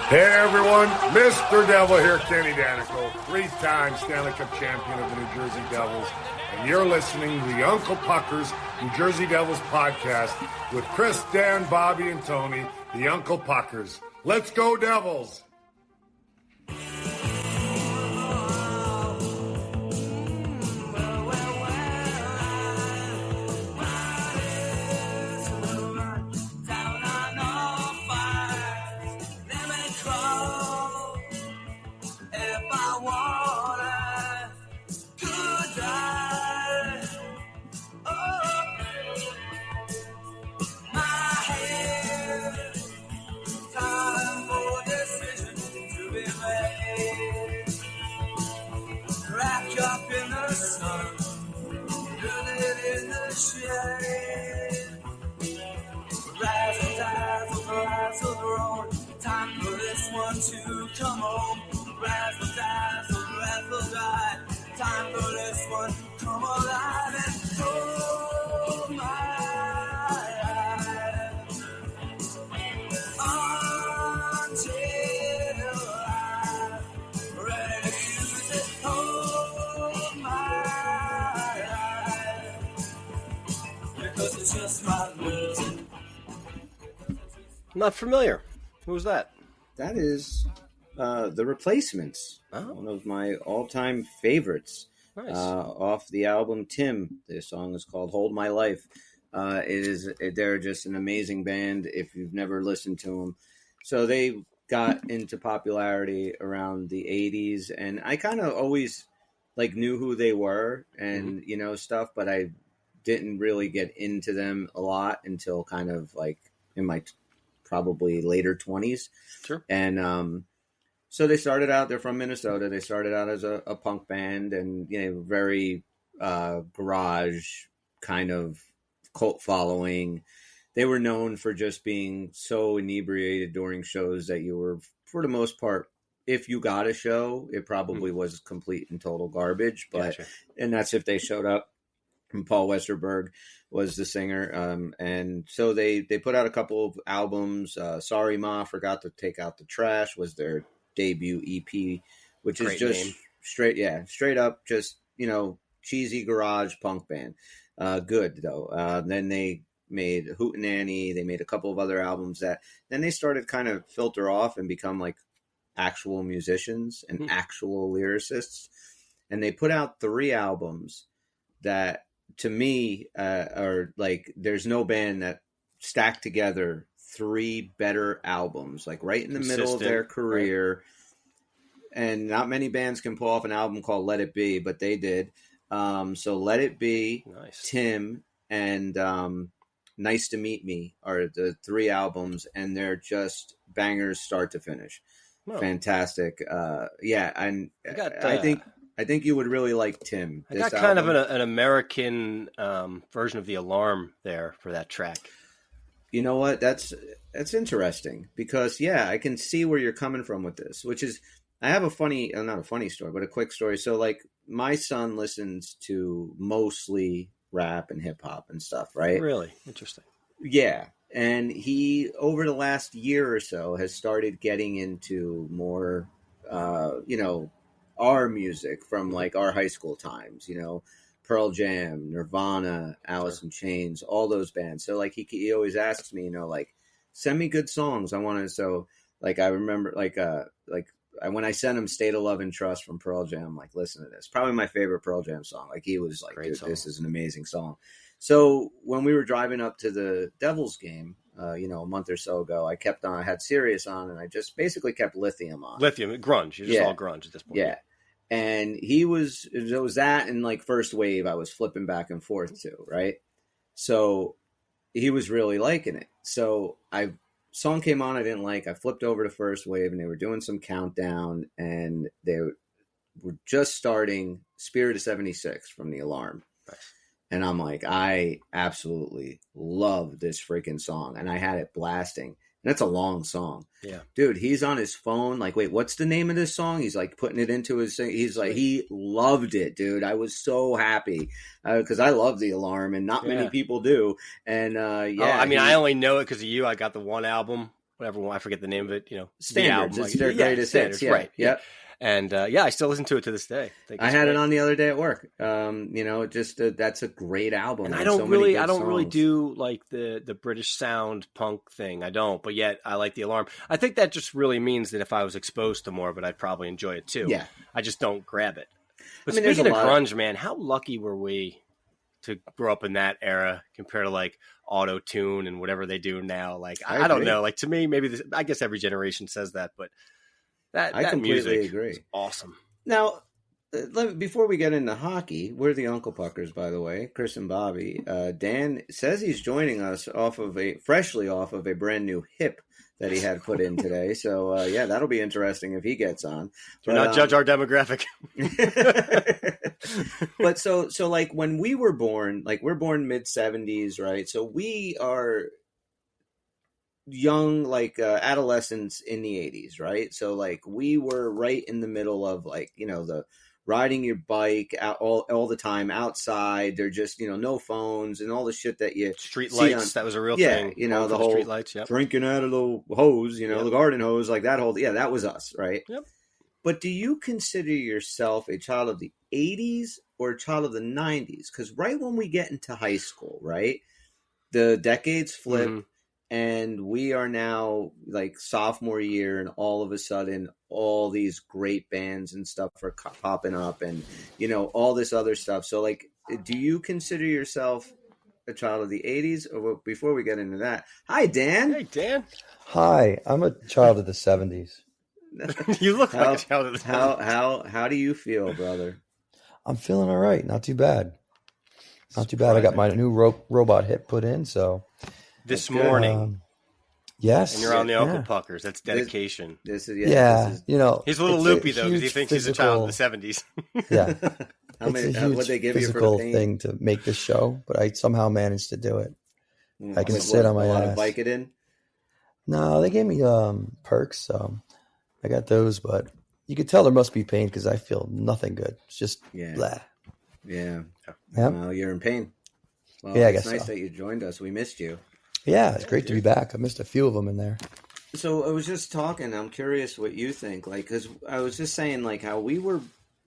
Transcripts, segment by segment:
Hey everyone, Mr. Devil here, Kenny Danico, three-time Stanley Cup champion of the New Jersey Devils, and you're listening to the Uncle Puckers New Jersey Devils podcast with Chris, Dan, Bobby, and Tony, the Uncle Puckers. Let's go Devils! Time for this one to come home. Rise will die, so the rest will die. Time for this one to come alive and hold my eyes until I'm ready to use it. Hold my eyes because it's just my music. Not familiar. Who was that? That is The Replacements. Oh. One of my all-time favorites. Nice. Off the album Tim. The song is called Hold My Life. They're just an amazing band if you've never listened to them. So they got into popularity around the 80s, and I kind of always knew who they were and stuff, but I didn't really get into them a lot until kind of in my probably later 20s. Sure. And so they started out, they're from Minnesota. They started out as a punk band and, very garage kind of cult following. They were known for just being so inebriated during shows that you were, for the most part, if you got a show, it probably was complete and total garbage. But Gotcha. And that's if they showed up. And Paul Westerberg was the singer. And so they put out a couple of albums. Sorry Ma, Forgot to Take Out the Trash was their debut EP, which Great is just name. straight up, just, cheesy garage punk band. Good though. Then they made Hootenanny. They made a couple of other albums that then they started kind of filter off and become actual musicians and actual lyricists. And they put out 3 albums that, to me, are there's no band that stacked together 3 better albums, right in the middle of their career. Right? And not many bands can pull off an album called Let It Be, but they did. So Let It Be, Nice. Tim, and Nice to Meet Me are the 3 albums, and they're just bangers start to finish. Oh. Fantastic. Yeah, and got, I think you would really like Tim. I got kind of an American version of The Alarm there for that track. You know what? That's interesting because, I can see where you're coming from with this, which is, I have a funny, not a funny story, but a quick story. So my son listens to mostly rap and hip hop and stuff, right? Really? Interesting. Yeah. And he, over the last year or so, has started getting into more, our music from our high school times, Pearl Jam, Nirvana, Alice in Chains, all those bands. So he always asks me, send me good songs. I want to. So I remember when I sent him State of Love and Trust from Pearl Jam, listen to this. Probably my favorite Pearl Jam song. He was dude, this is an amazing song. So when we were driving up to the Devils game, a month or so ago, I had Sirius on, and I just basically kept Lithium on. Lithium, grunge. You're just all grunge at this point. Yeah. And it was that and First Wave I was flipping back and forth to, right? So he was really liking it. So song came on I didn't like. I flipped over to First Wave and they were doing some countdown and they were just starting Spirit of 76 from The Alarm. Nice. And I'm I absolutely love this freaking song. And I had it blasting. That's a long song. Yeah. Dude, he's on his phone. Wait, what's the name of this song? He's putting it into his thing. He's he loved it, dude. I was so happy because I love The Alarm and not many people do. And I only know it because of you. I got the one album whatever one, I forget the name of it. The Standards. album. It's their greatest hits. Yeah. Right. Yeah. And I still listen to it to this day. I had it on the other day at work. That's a great album. And There's I don't so many really, good I don't really songs. do like the British sound punk thing. I don't, but yet I like the Alarm. I think that just really means that if I was exposed to more of it, I'd probably enjoy it too. Yeah. I just don't grab it. But I mean, there's speaking of a lot grunge, man, how lucky were we to grow up in that era compared to like auto tune and whatever they do now? Like, I don't agree. know. Like to me, maybe I guess every generation says that, but I that completely music agree. is awesome. Now, before we get into hockey, we're the Uncle Puckers, by the way, Chris and Bobby. Dan says he's joining us freshly off of a brand new hip that he had put in today. So, yeah, that'll be interesting if he gets on. Do not judge our demographic. But so like when we were born, like we're born mid-70s, right? So we are young, like adolescents in the 80s, right? So like we were right in the middle of like, the riding your bike out all the time outside. They're just, no phones and all the shit that you Street see lights, that was a real yeah, thing. the whole street lights, drinking out of the hose, Yep. the garden hose, like that whole, that was us, right? Yep. But do you consider yourself a child of the 80s or a child of the 90s? Because right when we get into high school, right, the decades flip. Mhm. And we are now like sophomore year, and all of a sudden, all these great bands and stuff are popping up, and all this other stuff. So, like, do you consider yourself a child of the '80s? Or before we get into that, hi Dan. Hey Dan, Hi, I'm a child of the 70s. you look like a child of the How do you feel, brother? I'm feeling all right. Not too bad. Not too bad. I got my new robot hip put in, so this morning. Yes. And you're on the Uncle yeah. Puckers. That's dedication. This is Yeah, This is, you know, He's a little it's loopy though because he huge thinks he's a child of the physical- 70s. Yeah, how it's a what huge they give you for physical the paint? thing to make this show, but I somehow managed to do it. I can Like, sit on my a lot ass. of Vicodin. No, they gave me perks, so I got those, but you could tell there must be pain because I feel nothing good. It's just blah. Yeah. Yep. Well, you're in pain. Well, Yeah, I it's guess nice so. that you joined us. We missed you. Yeah, it's great to be back. I missed a few of them in there. So I was just talking. I'm curious what you think. Like, because I was just saying, like, how we were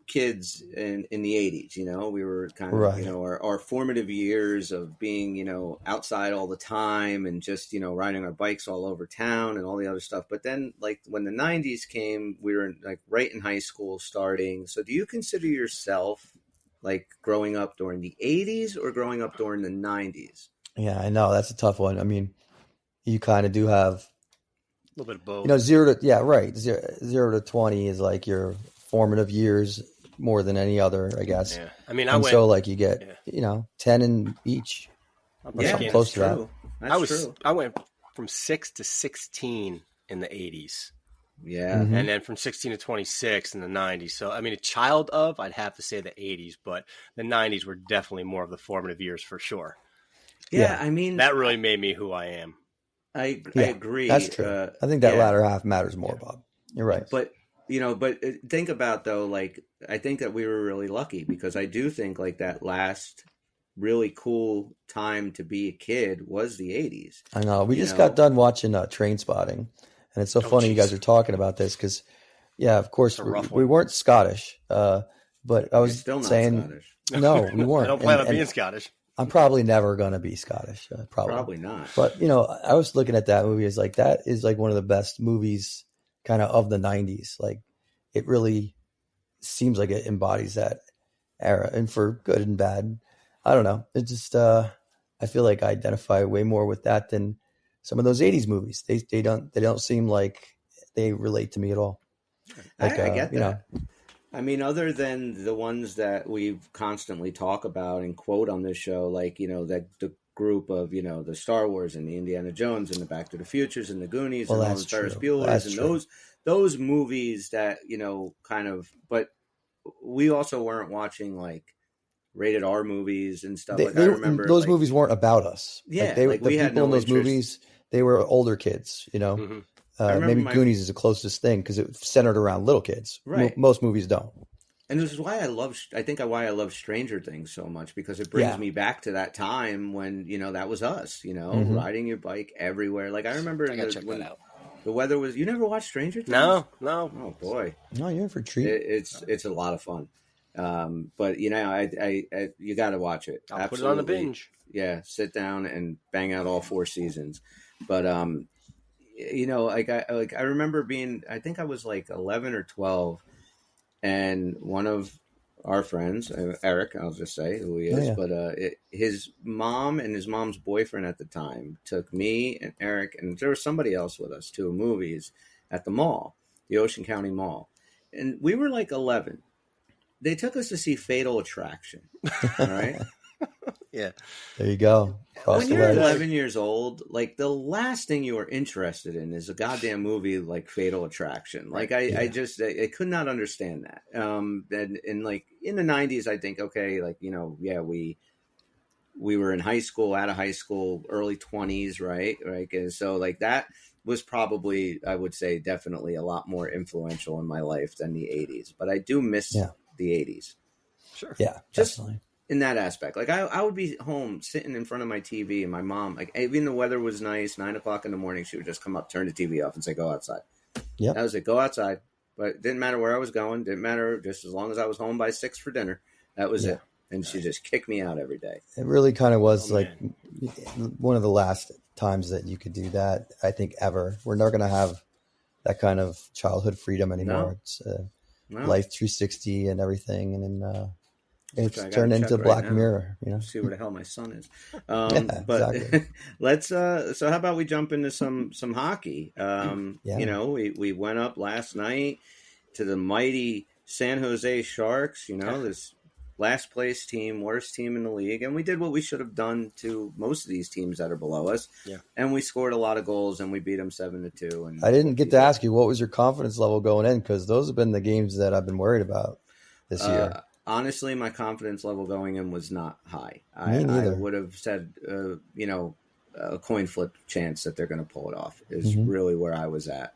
kids in the 80s. We were kind of, Right. our formative years of being, outside all the time and just, riding our bikes all over town and all the other stuff. But then, like, when the 90s came, we were like right in high school starting. So do you consider yourself like growing up during the 80s or growing up during the 90s? Yeah, I know that's a tough one. I mean, you kind of do have, A little bit of both. 0 to 20 is like your formative years more than any other, I guess. Yeah. I mean, And so like you get, 10 in each. I'm Yeah, thinking- close to that. True. That's true. I went from 6 to 16 in the 80s. Yeah. Mhm. And then from 16 to 26 in the 90s. So, I mean, a child of, I'd have to say the 80s, but the 90s were definitely more of the formative years for sure. Yeah. Yeah. I mean, That really made me who I am. I Yeah, agree. That's true. I think that yeah. latter half matters more, Bob. You're right. But think about though, like, I think that we were really lucky because I do think like that last really cool time to be a kid was the 80s. I know. We you just know. got done watching Train Spotting, and it's so funny you geez. guys are talking about this because, yeah, of course, It's a rough we one. weren't Scottish, but I You're was still not saying, Scottish. no, we weren't. I don't plan on And being Scottish. I'm probably never going to be Scottish. Probably not. But, I was looking at that movie as like, that is like one of the best movies kind of the 90s. Like, it really seems like it embodies that era, and for good and bad. I don't know. It just, I feel like I identify way more with that than some of those 80s movies. They don't seem like they relate to me at all. Like, I get you that. I mean, other than the ones that we constantly talk about and quote on this show, like, that the group of, the Star Wars and the Indiana Jones and the Back to the Futures and the Goonies Well, and all that's the Ferris true. Bueller's That's and true. those movies that, kind of, but we also weren't watching like rated R movies and stuff. I remember those like, movies weren't about us. Yeah, the like, we had people in no those interest. movies, they were older kids, Mhm. remember maybe my- Goonies is the closest thing because it centered around little kids. Right. Most movies don't. And this is why I love Stranger Things so much, because it brings Yeah. me back to that time when, that was us, Mhm. riding your bike everywhere. Like I remember I gotta check that out. The weather was. You never watched Stranger Things? No. Oh boy, No, you're in for a treat. it's a lot of fun. But I you got to watch it. I'll put it on the binge. Yeah, sit down and bang out all 4 seasons. But I remember being. I think I was like 11 or 12, and one of our friends, Eric, I'll just say who he is, but his mom and his mom's boyfriend at the time took me and Eric, and there was somebody else with us to movies at the mall, the Ocean County Mall. And we were like 11. They took us to see Fatal Attraction. All right. Yeah. There you go. When you're 11 years old, like the last thing you are interested in is a goddamn movie like Fatal Attraction. Like I could not understand that. And like in the 90s, I think, okay, like, we were in high school, out of high school, early 20s, right? And so like that was probably, I would say, definitely a lot more influential in my life than the 80s. But I do miss the 80s. Sure. Yeah, just definitely. In that aspect. Like I would be home sitting in front of my TV, and my mom, like even the weather was nice, 9 o'clock in the morning, she would just come up, turn the TV off and say, go outside. Yeah. That was it. Go outside. But it didn't matter where I was going. Didn't matter. Just as long as I was home by 6 for dinner, that was it. And she just kicked me out every day. It really kind of was one of the last times that you could do that, I think, ever. We're not going to have that kind of childhood freedom anymore. No. It's Life 360 and everything. And then it's turned into right Black now. Mirror, See where the hell my son is. But exactly. Let's. So how about we jump into some hockey? We went up last night to the mighty San Jose Sharks. This last place team, worst team in the league, and we did what we should have done to most of these teams that are below us. Yeah, and we scored a lot of goals, and we beat them 7-2. And I didn't get to ask you what was your confidence level going in, because those have been the games that I've been worried about this year. Honestly, my confidence level going in was not high. Me neither. I would have said, a coin flip chance that they're going to pull it off is really where I was at.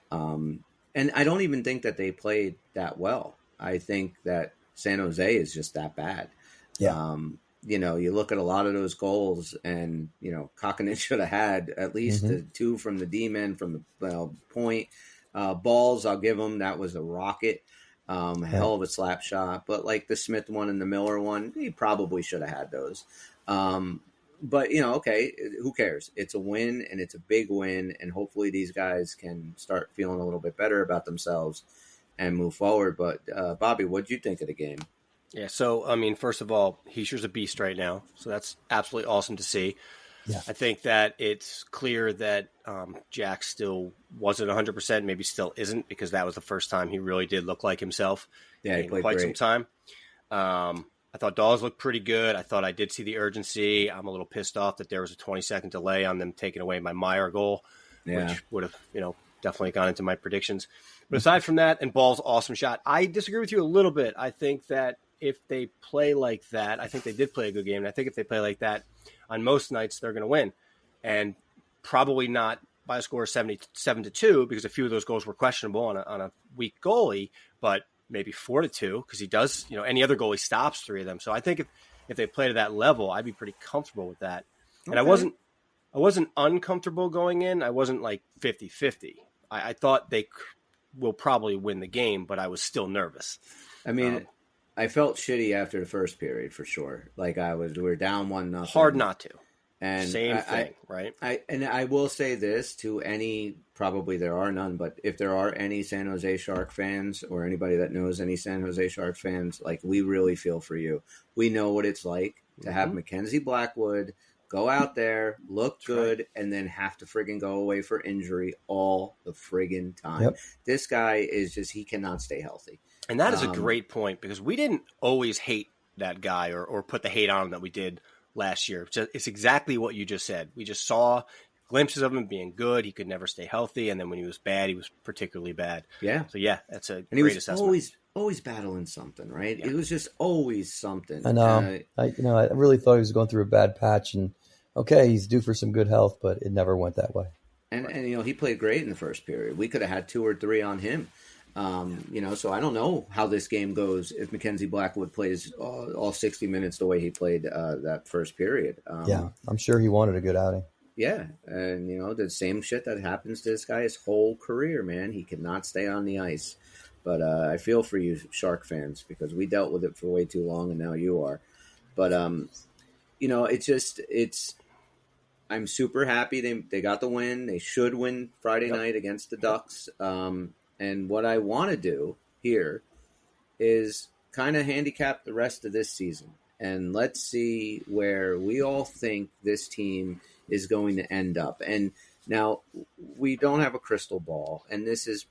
And I don't even think that they played that well. I think that San Jose is just that bad. Yeah. You look at a lot of those goals, and, Kakinen should have had at least 2 from the D-men from the point. Balls, I'll give them. That was a rocket. Hell of a slap shot, but like the Smith one and the Miller one, he probably should have had those. But okay, who cares? It's a win, and it's a big win, and hopefully these guys can start feeling a little bit better about themselves and move forward. But Bobby, what'd you think of the game? Yeah, so I mean, first of all, Heischer's a beast right now, so that's absolutely awesome to see. Yeah. I think that it's clear that Jack still wasn't 100%, maybe still isn't, because that was the first time he really did look like himself in quite some time. I thought Dawes looked pretty good. I thought I did see the urgency. I'm a little pissed off that there was a 20-second delay on them taking away my Meyer goal, which would have, definitely gone into my predictions. But aside from that, and Ball's awesome shot, I disagree with you a little bit. I think that if they play like that, I think they did play a good game, and I think if they play like that on most nights, they're going to win. And probably not by a score of 7-2, because a few of those goals were questionable on a weak goalie, but maybe 4-2, because he does, any other goalie stops 3 of them. So I think if they play to that level, I'd be pretty comfortable with that. Okay. And I wasn't uncomfortable going in. I wasn't like 50-50. I thought they will probably win the game, but I was still nervous. I mean, I felt shitty after the first period for sure. Like we were down 1-0. Hard not to. And same thing, right? I will say this to any, probably there are none, but if there are any San Jose Shark fans or anybody that knows any San Jose Shark fans, like, we really feel for you. We know what it's like to have Mackenzie Blackwood go out there, look good, and then have to friggin' go away for injury all the friggin' time. Yep. This guy is just, he cannot stay healthy. And that is a great point, because we didn't always hate that guy or put the hate on him that we did last year. It's exactly what you just said. We just saw glimpses of him being good. He could never stay healthy. And then when he was bad, he was particularly bad. Yeah. So, yeah, that's a great assessment. And he was always battling something, right? Yeah. It was just always something. I know. I really thought he was going through a bad patch. And, okay, he's due for some good health, but it never went that way. And he played great in the first period. We could have had 2 or 3 on him. So I don't know how this game goes if Mackenzie Blackwood plays all 60 minutes the way he played that first period. I'm sure he wanted a good outing. Yeah, and the same shit that happens to this guy his whole career, man. He cannot stay on the ice. But I feel for you, Shark fans, because we dealt with it for way too long, and now you are. But it's. I'm super happy they got the win. They should win Friday night against the Ducks. And what I want to do here is kind of handicap the rest of this season. And let's see where we all think this team is going to end up. And now we don't have a crystal ball. And this is,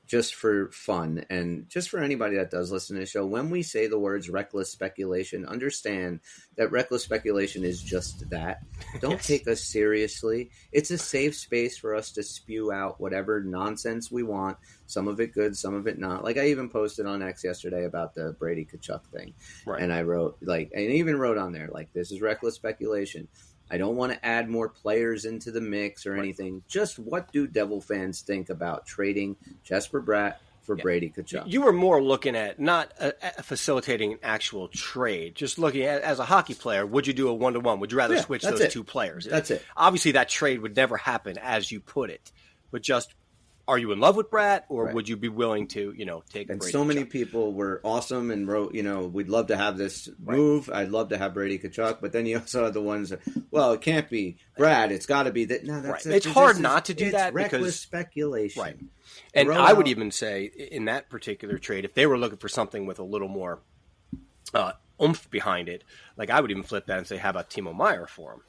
just for fun and just for anybody that does listen to the show. When we say the words reckless speculation, understand that reckless speculation is just that. Don't take us seriously. It's a safe space for us to spew out whatever nonsense we want. Some of it good, some of it not. Like I even posted on X yesterday about the Brady Tkachuk thing. Right. And I wrote and even wrote on there, this is reckless speculation. I don't want to add more players into the mix or anything. Just what do Devil fans think about trading Jesper Bratt for Brady Tkachuk? You were more looking at not facilitating an actual trade, just looking at as a hockey player. Would you do a 1-to-1? Would you rather switch those two players? That's it. Obviously, that trade would never happen, as you put it. But just, are you in love with Bratt, or would you be willing to, take? And Brady so many Tkachuk? people were awesome and wrote, we'd love to have this move. I'd love to have Brady Tkachuk. But then you also had the ones that, well, it can't be Brad. It's got to be that. No, that's It's hard not to do that reckless because speculation. Right. And I would even say in that particular trade, if they were looking for something with a little more oomph behind it, I would even flip that and say, how about Timo Meier for him?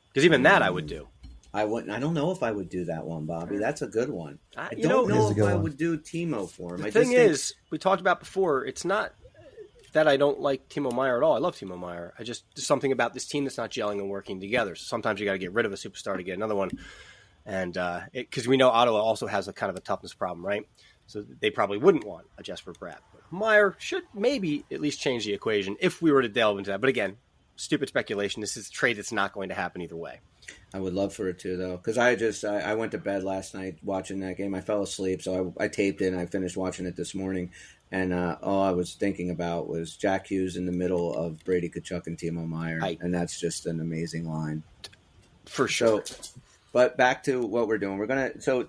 Because even that I would do. I don't know if I would do that one, Bobby. That's a good one. I don't know if I would do Timo for him. The thing is, we talked about before, it's not that I don't like Timo Meier at all. I love Timo Meier. There's something about this team that's not gelling and working together. So sometimes you got to get rid of a superstar to get another one. And because we know Ottawa also has a kind of a toughness problem, right? So they probably wouldn't want a Jesper Bratt. But Meier should maybe at least change the equation if we were to delve into that. But again, stupid speculation. This is a trade that's not going to happen either way. I would love for it to, though, because I went to bed last night watching that game. I fell asleep, so I taped it and I finished watching it this morning. And all I was thinking about was Jack Hughes in the middle of Brady Tkachuk and Timo Meier, and that's just an amazing line. For sure. But back to what we're doing. We're going to – so,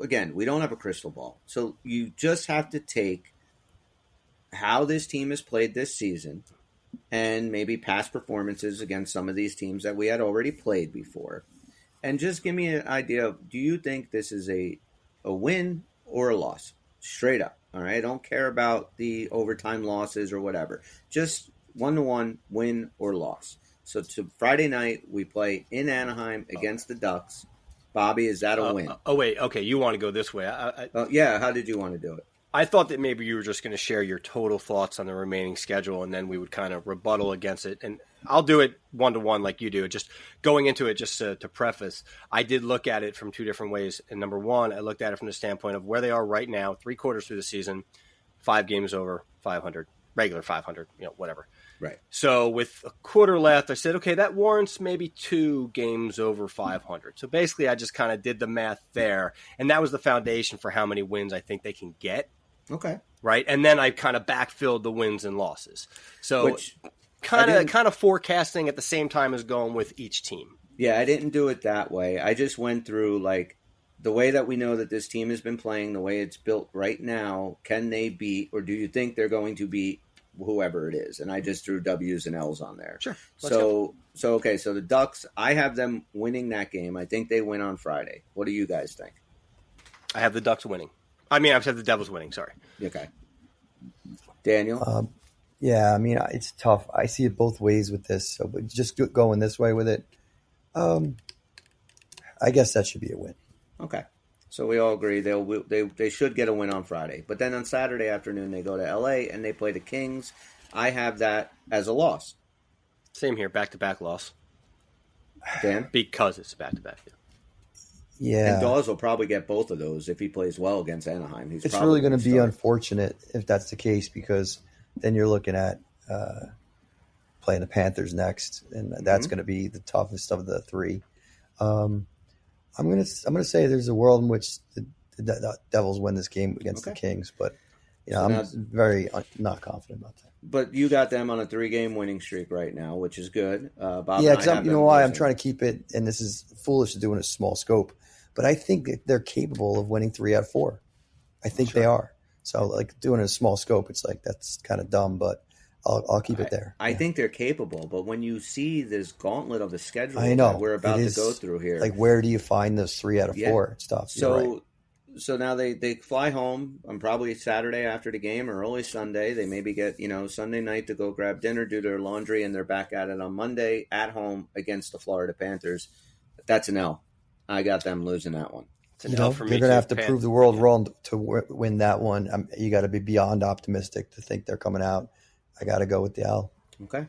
again, we don't have a crystal ball. So you just have to take how this team has played this season – and maybe past performances against some of these teams that we had already played before. And just give me an idea of, do you think this is a win or a loss? Straight up, all right? I don't care about the overtime losses or whatever. Just 1-to-1, win or loss. So to Friday night, we play in Anaheim against the Ducks. Bobby, is that a win? Wait, okay, you want to go this way. Yeah, how did you want to do it? I thought that maybe you were just going to share your total thoughts on the remaining schedule, and then we would kind of rebuttal against it. And I'll do it 1-to-1 like you do. Just going into it, just to preface, I did look at it from two different ways. And number one, I looked at it from the standpoint of where they are right now, 3/4 through the season, 5 games over 500, regular 500, whatever. Right. So with a quarter left, I said, okay, that warrants maybe 2 games over 500. So basically, I just kind of did the math there, and that was the foundation for how many wins I think they can get. Okay. Right. And then I kind of backfilled the wins and losses. So kind of forecasting at the same time as going with each team. Yeah, I didn't do it that way. I just went through the way that we know that this team has been playing, the way it's built right now. Can they beat, or do you think they're going to beat whoever it is? And I just threw W's and L's on there. Sure. So the Ducks, I have them winning that game. I think they win on Friday. What do you guys think? I have the Ducks winning. I've said the Devils winning, sorry. Okay. Daniel? It's tough. I see it both ways with this. So but just going this way with it, I guess that should be a win. Okay. So we all agree they should get a win on Friday. But then on Saturday afternoon, they go to L.A. and they play the Kings. I have that as a loss. Same here, back-to-back loss. Dan? Because it's back-to-back. Yeah. And Dawes will probably get both of those if he plays well against Anaheim. It's really going to be unfortunate if that's the case, because then you're looking at playing the Panthers next, and that's going to be the toughest of the three. I'm going to say there's a world in which the Devils win this game against the Kings, but I'm very not confident about that. But you got them on a 3-game winning streak right now, which is good. Bob, Yeah, because you know why I'm losing. trying to keep it, and this is foolish to do in a small scope, but I think that they're capable of winning 3 out of 4. I think they are. So, like, doing it in a small scope, it's like that's kind of dumb, but I'll keep it there. I think they're capable, but when you see this gauntlet of the schedule I know that we're about to go through here, like, where do you find those 3 out of 4 stuff? So now they fly home on probably Saturday after the game or early Sunday. They maybe get, Sunday night to go grab dinner, do their laundry, and they're back at it on Monday at home against the Florida Panthers. That's an L. I got them losing that one. You're going to have to prove the world wrong to win that one. You got to be beyond optimistic to think they're coming out. I got to go with the L. Okay.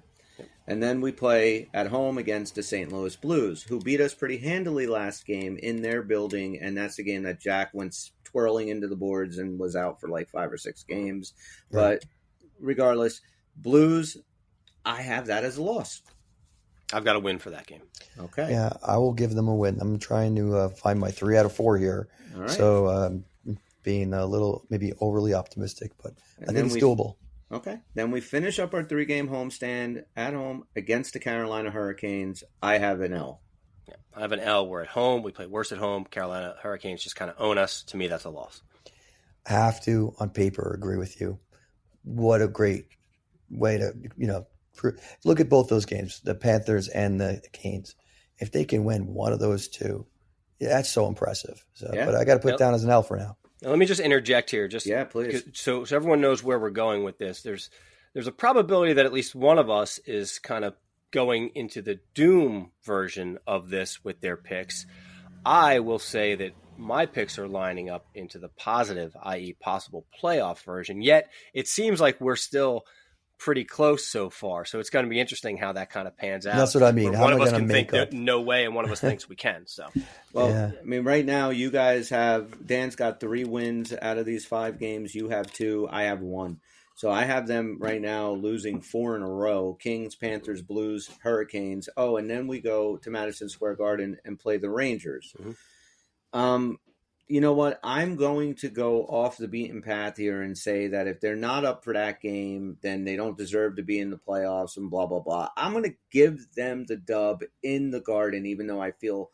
And then we play at home against the St. Louis Blues, who beat us pretty handily last game in their building, and that's the game that Jack went twirling into the boards and was out for like 5 or 6 games. Right. But regardless, Blues, I have that as a loss. I've got a win for that game. Okay. Yeah, I will give them a win. I'm trying to find my 3 out of 4 here. All right. So being a little maybe overly optimistic, but I think it's doable. Okay. Then we finish up our 3-game homestand at home against the Carolina Hurricanes. I have an L. Yeah, I have an L. We're at home. We play worse at home. Carolina Hurricanes just kind of own us. To me, that's a loss. I have to, on paper, agree with you. What a great way to, look at both those games, the Panthers and the Canes. If they can win one of those two, that's so impressive. So, yeah. But I got to put it down as an L for now. Now, let me just interject here. Please. So everyone knows where we're going with this. There's a probability that at least one of us is kind of going into the doom version of this with their picks. I will say that my picks are lining up into the positive, i.e. possible playoff version. Yet it seems like we're still pretty close so far. So it's going to be interesting how that kind of pans out. That's what I mean. How one of us can think no way, and one of us thinks we can. So, I mean, right now you guys Dan's got 3 wins out of these 5 games. You have 2. I have 1. So I have them right now losing 4 in a row: Kings, Panthers, Blues, Hurricanes. Oh, and then we go to Madison Square Garden and play the Rangers. Mm-hmm. You know what? I'm going to go off the beaten path here and say that if they're not up for that game, then they don't deserve to be in the playoffs and blah, blah, blah. I'm going to give them the dub in the Garden, even though I don't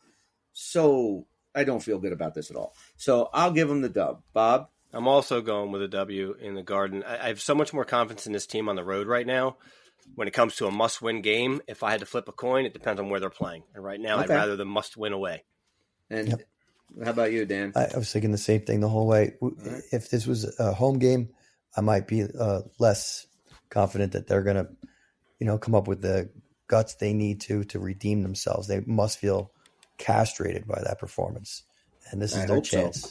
feel good about this at all. So I'll give them the dub. Bob? I'm also going with a W in the Garden. I have so much more confidence in this team on the road right now. When it comes to a must-win game, if I had to flip a coin, it depends on where they're playing. And right now, I'd rather them must-win away. And how about you, Dan? I was thinking the same thing the whole way. If this was a home game, I might be less confident that they're going to, come up with the guts they need to redeem themselves. They must feel castrated by that performance, and this is their chance. So.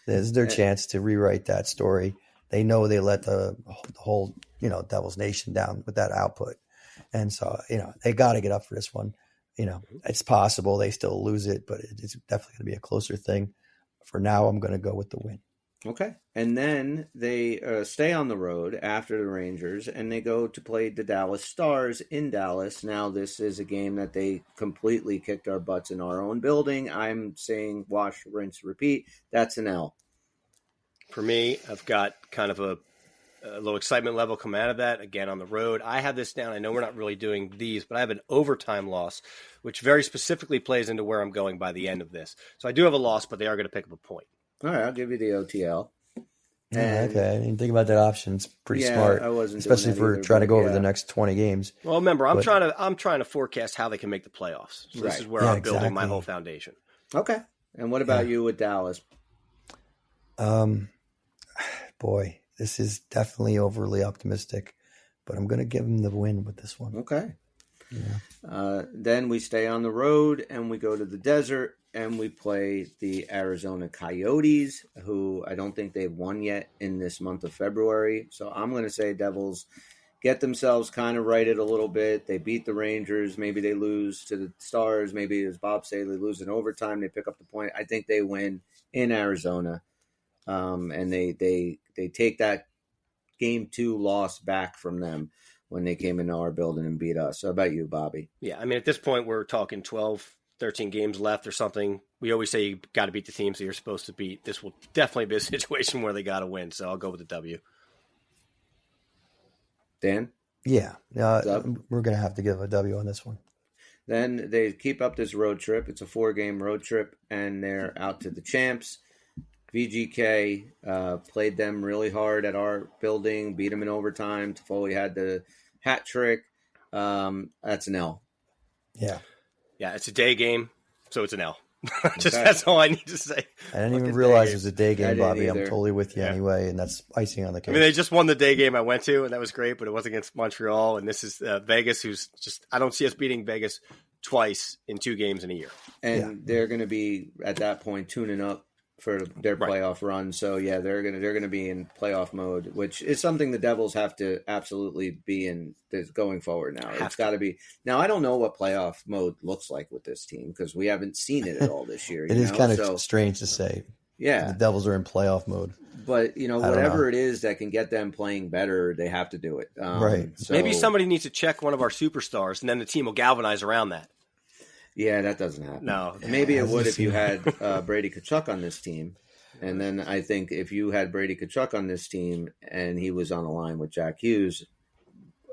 This is their chance to rewrite that story. They know they let the whole, Devils Nation down with that output, and so they got to get up for this one. It's possible they still lose it, but it's definitely going to be a closer thing. For now, I'm going to go with the win. Okay. And then they stay on the road after the Rangers, and they go to play the Dallas Stars in Dallas. Now, this is a game that they completely kicked our butts in our own building. I'm saying wash, rinse, repeat. That's an L. For me, I've got kind of a low excitement level come out of that. Again, on the road, I have this down. I know we're not really doing these, but I have an overtime loss, which very specifically plays into where I'm going by the end of this. So I do have a loss, but they are going to pick up a point. All right, I'll give you the OTL. Okay, I didn't think about that option. It's pretty smart, I wasn't especially if we're trying to go over the next 20 games. Well, remember, I'm trying to forecast how they can make the playoffs. So this is where I'm building my whole foundation. Okay, and what about you with Dallas? Boy, this is definitely overly optimistic, but I'm going to give them the win with this one. Okay. Yeah. Then we stay on the road and we go to the desert and we play the Arizona Coyotes, who I don't think they've won yet in this month of February. So I'm going to say Devils get themselves kind of righted a little bit. They beat the Rangers. Maybe they lose to the Stars. Maybe, as Bob said, they lose in overtime. They pick up the point. I think they win in Arizona. And they take that game 2 loss back from them when they came into our building and beat us. So how about you, Bobby? Yeah, I mean, at this point, we're talking 12, 13 games left or something. We always say you got to beat the teams that you're supposed to beat. This will definitely be a situation where they got to win, so I'll go with the W. Dan? Yeah. We're going to have to give a W on this one. Then they keep up this road trip. It's a 4-game road trip, and they're out to the champs. VGK played them really hard at our building, beat them in overtime. Toffoli had the hat trick. That's an L. Yeah. Yeah, it's a day game, so it's an L. That's all I need to say. I didn't even realize it was a day game, Bobby. I'm totally with you anyway, and that's icing on the cake. I mean, they just won the day game I went to, and that was great, but it was against Montreal, and this is Vegas, who's just – I don't see us beating Vegas twice in 2 games in a year. And they're going to be, at that point, tuning up for their playoff run. So, yeah, they're going to be in playoff mode, which is something the Devils have to absolutely be in going forward now. It's got to be. Now, I don't know what playoff mode looks like with this team because we haven't seen it at all this year. It is kind of strange to say. Yeah. The Devils are in playoff mode. But, whatever it is that can get them playing better, they have to do it. Right. So, maybe somebody needs to check one of our superstars, and then the team will galvanize around that. Yeah, that doesn't happen. No. Maybe it would if you had Brady Tkachuk on this team. And then I think if you had Brady Tkachuk on this team and he was on the line with Jack Hughes,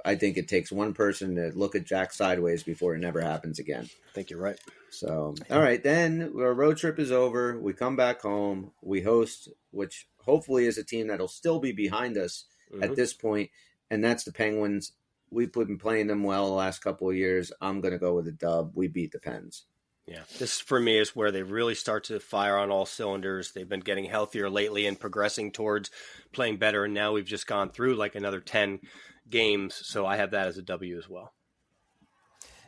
I think it takes one person to look at Jack sideways before it never happens again. I think you're right. So, all right, then our road trip is over. We come back home. We host, which hopefully is a team that'll still be behind us at this point, and that's the Penguins. We've been playing them well the last couple of years. I'm going to go with a dub. We beat the Pens. Yeah, this for me is where they really start to fire on all cylinders. They've been getting healthier lately and progressing towards playing better, and now we've just gone through like another 10 games, so I have that as a W as well.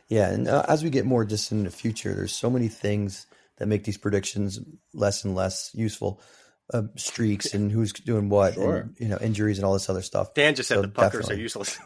Yeah, and as we get more distant in the future, there's so many things that make these predictions less and less useful. Streaks and who's doing what, and, injuries and all this other stuff. Dan just said the puckers are useless.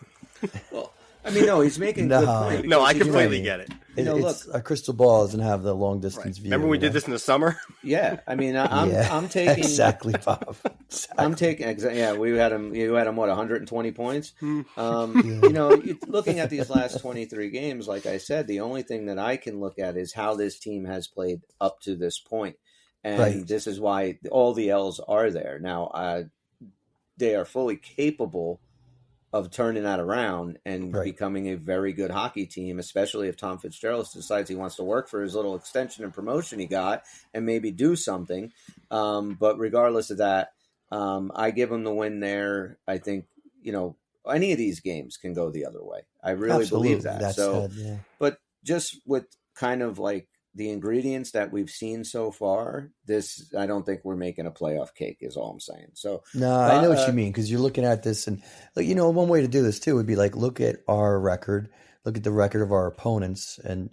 Well, I mean, no, he's making a good point. No, I completely get it. Look, a crystal ball doesn't have the long distance view. Remember we did this in the summer? Yeah, I mean, I'm taking exactly, Bob. Exactly. I'm taking we had him. You had him 120 points. Looking at these last 23 games, like I said, the only thing that I can look at is how this team has played up to this point, and this is why all the L's are there now. They are fully capable of turning that around and becoming a very good hockey team, especially if Tom Fitzgerald decides he wants to work for his little extension and promotion he got and maybe do something. But regardless of that, I give him the win there. I think, any of these games can go the other way. I really believe that. But just with kind of like the ingredients that we've seen so far, I don't think we're making a playoff cake is all I'm saying. So no, I know what you mean. Cause you're looking at this and one way to do this too would be like, look at our record, look at the record of our opponents. And,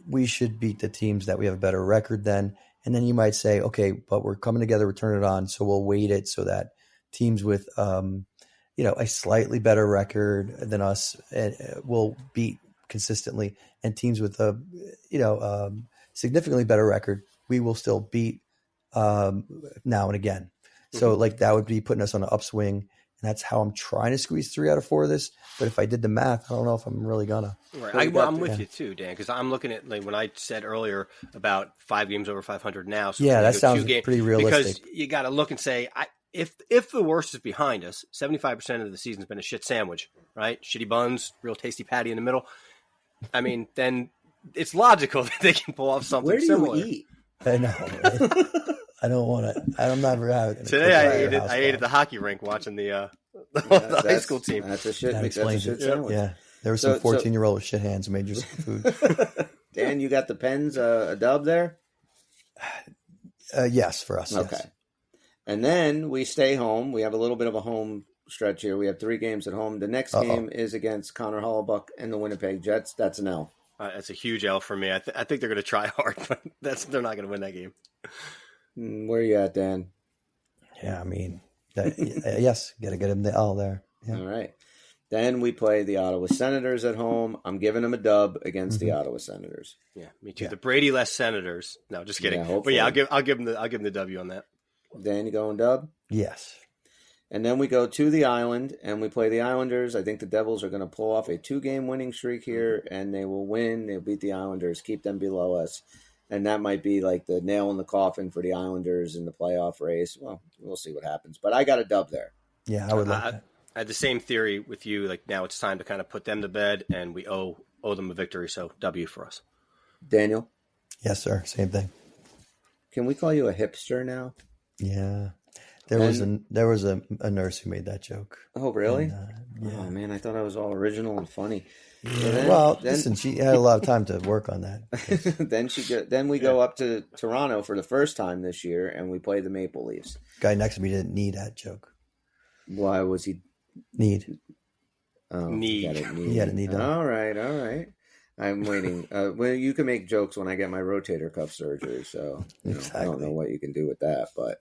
we should beat the teams that we have a better record than, and then you might say, okay, but we're coming together, we're turning it on. So we'll weight it so that teams with, a slightly better record than us will beat consistently, and teams with a significantly better record we will still beat now and again. So like that would be putting us on an upswing, and that's how I'm trying to squeeze 3 out of 4 of this. But if I did the math, I don't know if I'm really gonna. Right, I'm with you too, Dan, because I'm looking at like when I said earlier about 5 games over 500 now. So that sounds pretty realistic. Because you got to look and say, if the worst is behind us, 75% of the season's been a shit sandwich, right? Shitty buns, real tasty patty in the middle. I mean, then it's logical that they can pull off something similar. Where do you eat? I know. Right? I don't want to. I'm not having today. I ate at the hockey rink watching the high school team. That's a shit. That explains it. Sandwich. Yeah, there were some 14-year-old with shit hands who made you some food. Dan, you got the Pens a dub there? Yes, for us. Okay, yes. And then we stay home. We have a little bit of a home stretch here. We have 3 games at home. The next game is against Connor Hellebuyck and the Winnipeg Jets. That's an L. That's a huge L for me. I think they're going to try hard, but they're not going to win that game. Where are you at, Dan? Yeah, I mean, yes, got to get him the L there. Yeah. All right. Then we play the Ottawa Senators at home. I'm giving them a dub against the Ottawa Senators. Yeah, me too. Yeah. The Brady-less Senators. No, just kidding. Yeah, but yeah, I'll give them the W on that. Dan, you going dub? Yes. And then we go to the Island, and we play the Islanders. I think the Devils are going to pull off a 2-game winning streak here, and they will win. They'll beat the Islanders, keep them below us. And that might be like the nail in the coffin for the Islanders in the playoff race. Well, we'll see what happens. But I got a dub there. Yeah, I would like that. I had the same theory with you. Like now it's time to kind of put them to bed, and we owe them a victory. So W for us. Daniel, Yes, sir. Same thing. can we call you a hipster now? Yeah. There was a nurse who made that joke. Oh, really? And, yeah. Oh man, I thought I was all original and funny. Listen, she had a lot of time to work on that. Then we go up to Toronto for the first time this year, and we play the Maple Leafs. Guy next to me didn't need that joke. Why was he? Need. Oh, Need. He had a need. All right. I'm waiting. Well, you can make jokes when I get my rotator cuff surgery, so Exactly. I don't know what you can do with that, but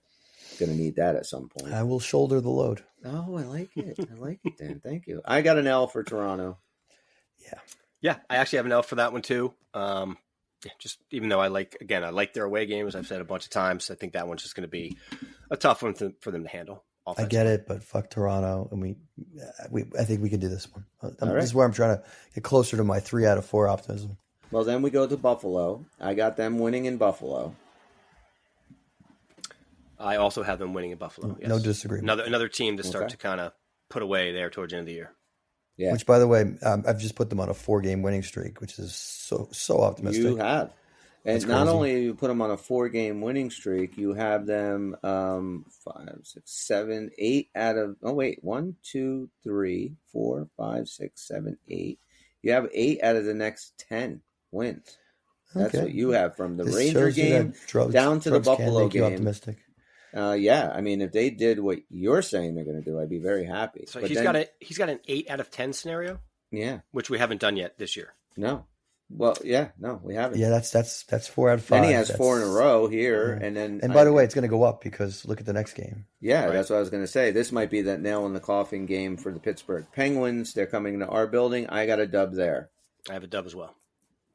going to need that at some point. I will shoulder the load. Oh, I like it, Dan. Thank you. I got an L for Toronto. Yeah, I actually have an L for that one too. Just even though I like their away games, I've said a bunch of times. I think that one's just going to be a tough one for them to handle. I get it, but fuck Toronto, and I think we can do this one. All right. This is where I'm trying to get closer to my 3 out of 4 optimism. Well, then we go to Buffalo. I got them winning in Buffalo. I also have them winning in Buffalo. Yes. No disagreement. Another team to start to kind of put away there towards the end of the year. Yeah. Which, by the way, I've just put them on a 4-game winning streak, which is so optimistic. You have. And That's not crazy. only you put them on a 4-game winning streak, you have them 5, 6, 7, 8 out of 1, 2, 3, 4, 5, 6, 7, 8. You have 8 out of the next 10 wins. That's Okay. what you have from the This Ranger shows you game that drugs, down to the drugs can Buffalo make you game. optimistic. Yeah, I mean, if they did what you're saying they're going to do, I'd be very happy. So But he's then- got an 8 out of 10 scenario, yeah, which we haven't done yet this year. no. Well, yeah, no, we haven't. Yeah, that's 4 out of 5. Then he has That's- 4 in a row here, and then. And by the way, it's going to go up because look at the next game. Yeah, Right. that's what I was going to say. This might be that nail in the coffin game for the Pittsburgh Penguins. They're coming to our building. I got a dub there. I have a dub as well.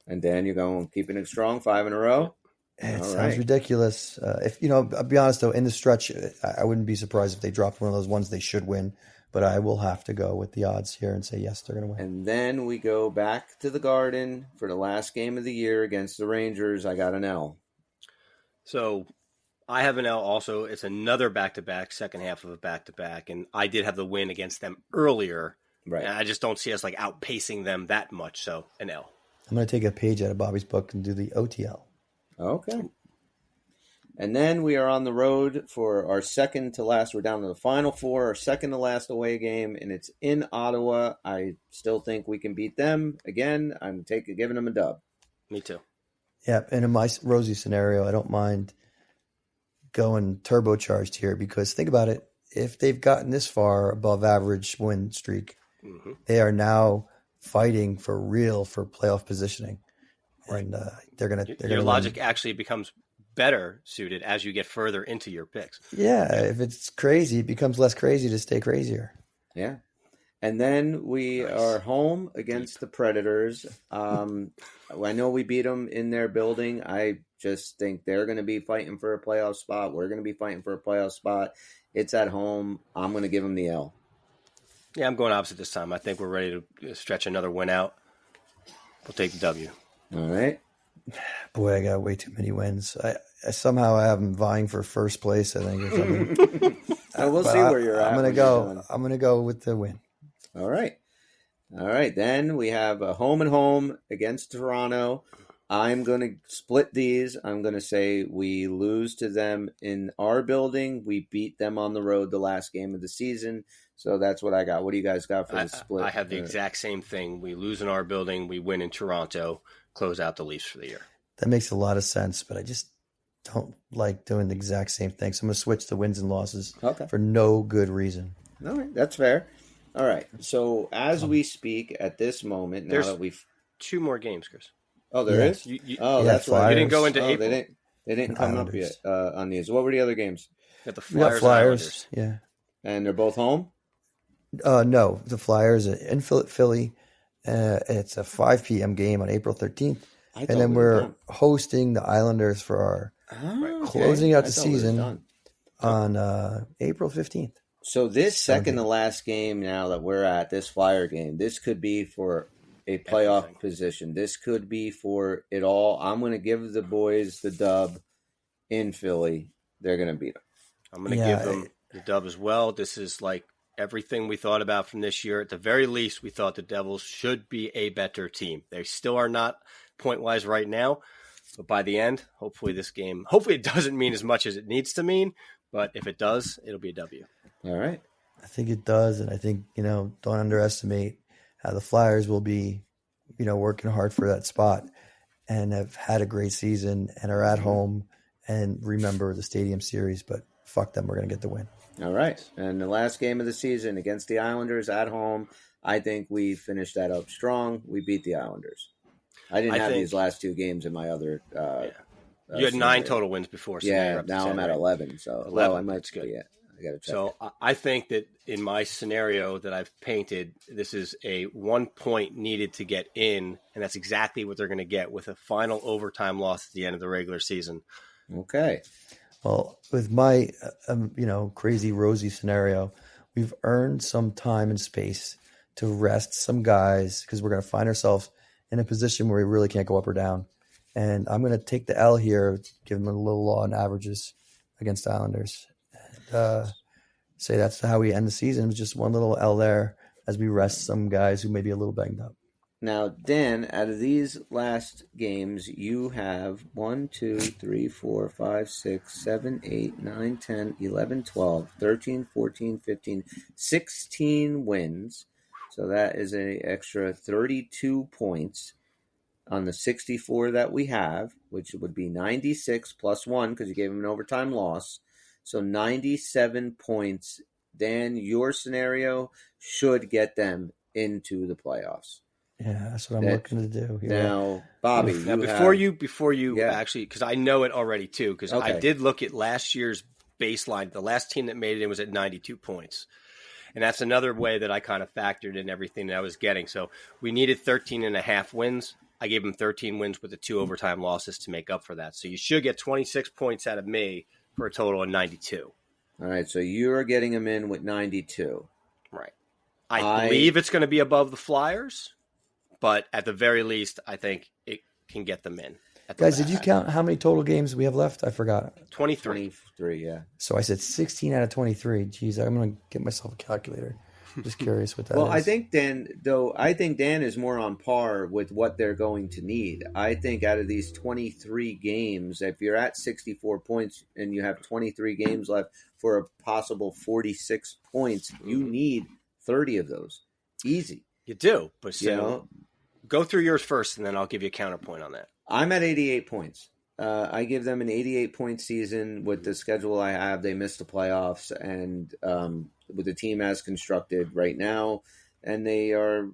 And Dan, you're going keeping it strong, 5 in a row. It All sounds right. ridiculous. If I'll be honest though, in the stretch, I wouldn't be surprised if they dropped one of those ones they should win. But I will have to go with the odds here and say yes, they're going to win. And then we go back to the Garden for the last game of the year against the Rangers. I got an L. So I have an L also. It's another back-to-back, second half of a back-to-back. And I did have the win against them earlier. Right. And I just don't see us like outpacing them that much. So an L. I'm going to take a page out of Bobby's book and do the OTL. Okay. And then we are on the road for our second to last. We're down to the final 4, our second to last away game, and it's in Ottawa. I still think we can beat them. Again, I'm giving them a dub. Me too. Yeah, and in my rosy scenario, I don't mind going turbocharged here because think about it. If they've gotten this far above average win streak, they are now fighting for playoff positioning. Right. And they're going to Your logic actually becomes better suited as you get further into your picks. Yeah, if it's crazy, it becomes less crazy to stay crazier. Yeah. And then we are home against the Predators. I know we beat them in their building. I just think they're going to be fighting for a playoff spot. We're going to be fighting for a playoff spot. It's at home. I'm going to give them the L. Yeah, I'm going opposite this time. I think we're ready to stretch another win out. We'll take the W. All right. Boy, I got way too many wins. I somehow I have them vying for first place, I think, or something. We'll see where you're at. I'm gonna go with the win. All right. Then we have a home and home against Toronto. I'm going to split these. I'm going to say we lose to them in our building. We beat them on the road the last game of the season. So that's what I got. What do you guys got for the split? I have the exact same thing. We lose in our building. We win in Toronto. Close out the Leafs for the year. That makes a lot of sense, but I just don't like doing the exact same thing. So I'm going to switch to wins and losses for no good reason. All right. That's fair. All right. So as we speak at this moment, now that we've 2 more games, Chris. Oh, there is? That's right. You didn't go into April. They didn't come up yet on these. What were the other games? You got the We got Flyers. Flyers. Yeah. And they're both home? No, the Flyers are in Philly. It's a 5 p.m. game on April 13th. And then we're hosting the Islanders for our closing out the season on April 15th. So this second to last game now that we're at, this Flyer game, this could be for a playoff position. This could be for it all. I'm going to give the boys the dub in Philly. They're going to beat them. I'm going to give them the dub as well. This is like everything we thought about from this year. At the very least, we thought the Devils should be a better team. They still are not point-wise right now, but by the end, hopefully it doesn't mean as much as it needs to mean, but if it does, it'll be a W. All right. I think it does, and I think, don't underestimate how the Flyers will be, working hard for that spot and have had a great season and are at home and remember the Stadium Series, but fuck them, we're going to get the win. All right. And the last game of the season against the Islanders at home, I think we finished that up strong. We beat the Islanders. I didn't have these last two games in my other you had 9 total wins before. So now I'm at 11. So 11, I might that's good. Yeah, I got to check. So I think that in my scenario that I've painted, this is a 1 point needed to get in, and that's exactly what they're going to get with a final overtime loss at the end of the regular season. Okay. Well, with my, crazy rosy scenario, we've earned some time and space to rest some guys because we're going to find ourselves in a position where we really can't go up or down. And I'm going to take the L here, give them a little law on averages against the Islanders. And, say that's how we end the season. It was just one little L there as we rest some guys who may be a little banged up. Now, Dan, out of these last games, you have 1, 2, 3, 4, 5, 6, 7, 8, 9, 10, 11, 12, 13, 14, 15, 16 wins. So that is an extra 32 points on the 64 that we have, which would be 96 plus 1 because you gave them an overtime loss. So 97 points. Dan, your scenario should get them into the playoffs. Yeah, that's what I'm looking to do. Now, Bobby, before you actually, because I know it already too, because I did look at last year's baseline. The last team that made it in was at 92 points. And that's another way that I kind of factored in everything that I was getting. So we needed 13 and a half wins. I gave them 13 wins with the 2 overtime losses to make up for that. So you should get 26 points out of me for a total of 92. All right, so you're getting them in with 92. Right. I believe it's going to be above the Flyers, but at the very least, I think it can get them in. Guys, did you count how many total games we have left? I forgot. 23. 23, yeah. So I said 16 out of 23. Jeez, I'm going to get myself a calculator. Just curious what that is. Well, I think Dan is more on par with what they're going to need. I think out of these 23 games, if you're at 64 points and you have 23 games left for a possible 46 points, you need 30 of those. Easy. You do, but go through yours first, and then I'll give you a counterpoint on that. I'm at 88 points. I give them an 88-point season with the schedule I have. They missed the playoffs, and with the team as constructed right now, and they are,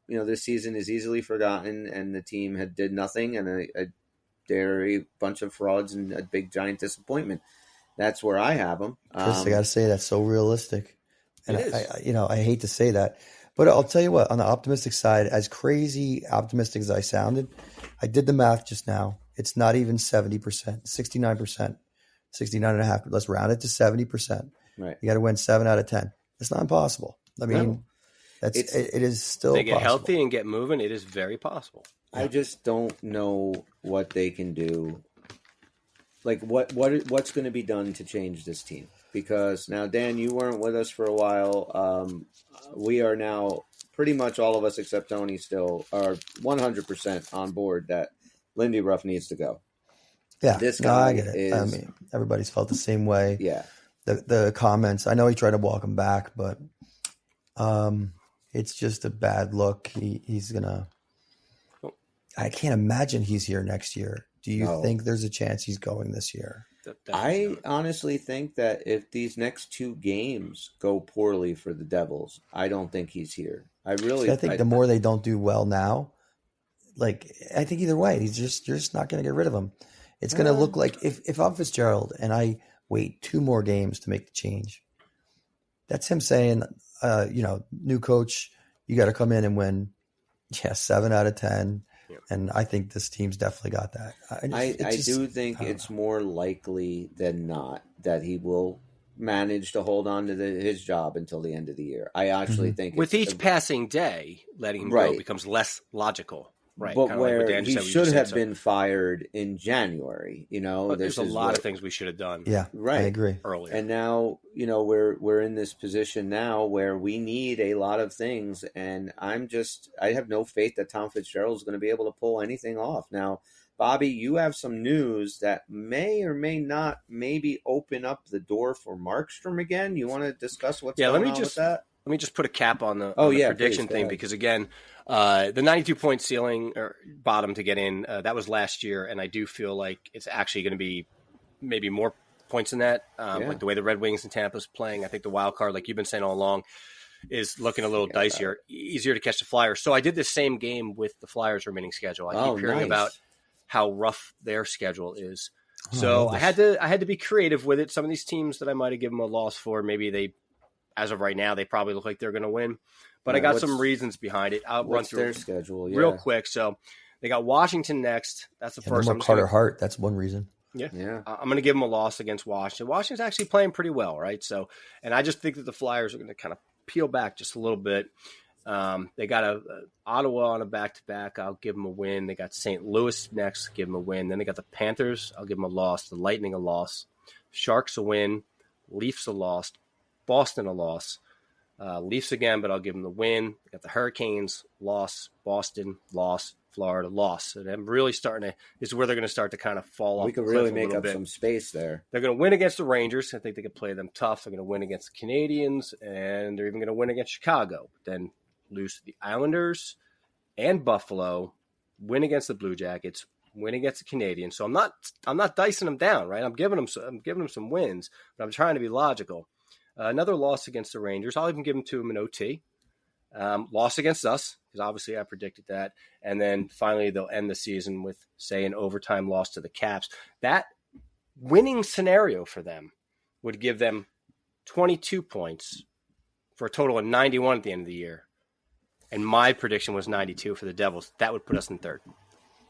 this season is easily forgotten, and the team did nothing, and they're a bunch of frauds and a big giant disappointment. That's where I have them. Chris, I got to say that's so realistic, and I hate to say that. But I'll tell you what, on the optimistic side, as crazy optimistic as I sounded, I did the math just now. It's not even 70%, 69%, 69.5%. Let's round it to 70%. Right. You got to win 7 out of 10. It's not impossible. I mean, it is still they get possible. healthy and get moving. It is very possible. I just don't know what they can do. Like what's going to be done to change this team? Because now, Dan, you weren't with us for a while. We are now pretty much all of us except Tony still are 100% on board that Lindy Ruff needs to go. Yeah, this guy I get it. I mean, everybody's felt the same way. Yeah. The comments, I know he tried to walk him back, but it's just a bad look. He's going to – I can't imagine he's here next year. Do you think there's a chance he's going this year? I honestly think that if these next 2 games go poorly for the Devils, I don't think he's here. I think the more they don't do well now, I think either way, you're just not going to get rid of him. It's going to look like if I'm Fitzgerald and I wait 2 more games to make the change, that's him saying, new coach, you got to come in and win 7 out of 10. And I think this team's definitely got that. I do think it's more likely than not that he will manage to hold on to his job until the end of the year. I actually think with each passing day, letting him go becomes less logical. Right. But Kinda like what where Dan just he said, we should just have said so. been fired in January, But there's a lot of things we should have done. Yeah, Right. I agree. Earlier. And now, we're in this position now where we need a lot of things, and I have no faith that Tom Fitzgerald is going to be able to pull anything off. Now, Bobby, you have some news that may or may not maybe open up the door for Markstrom again. You want to discuss what's going on with that? Let me just put a cap on the prediction please, thing, because again, the 92-point ceiling or bottom to get in, that was last year, and I do feel like it's actually going to be maybe more points than that. Like the way the Red Wings and Tampa's playing, I think the wild card, like you've been saying all along, is looking a little dicier, easier to catch the Flyers. So I did this same game with the Flyers' remaining schedule. I keep hearing about how rough their schedule is. So I had to be creative with it. Some of these teams that I might have given them a loss for, maybe they, as of right now, they probably look like they're going to win. But I got some reasons behind it. I'll run through their schedule real quick. So they got Washington next. That's the first. No more Carter Hart. That's one reason. Yeah. I'm going to give them a loss against Washington. Washington's actually playing pretty well, right? So, and I just think that the Flyers are going to kind of peel back just a little bit. They got Ottawa on a back-to-back. I'll give them a win. They got St. Louis next. Give them a win. Then they got the Panthers. I'll give them a loss. The Lightning a loss. Sharks a win. Leafs a loss. Boston a loss. Leafs again, but I'll give them the win. They got the Hurricanes, loss. Boston, loss. Florida, loss. And I'm really starting to – this is where they're going to start to kind of fall off. We could really make up some space there. They're going to win against the Rangers. I think they could play them tough. They're going to win against the Canadiens, and they're even going to win against Chicago. Then lose to the Islanders and Buffalo, win against the Blue Jackets, win against the Canadiens. So I'm not dicing them down, right? I'm giving them some wins, but I'm trying to be logical. Another loss against the Rangers. I'll even give them to them in OT. Loss against us, because obviously I predicted that. And then finally they'll end the season with, say, an overtime loss to the Caps. That winning scenario for them would give them 22 points for a total of 91 at the end of the year. And my prediction was 92 for the Devils. That would put us in third.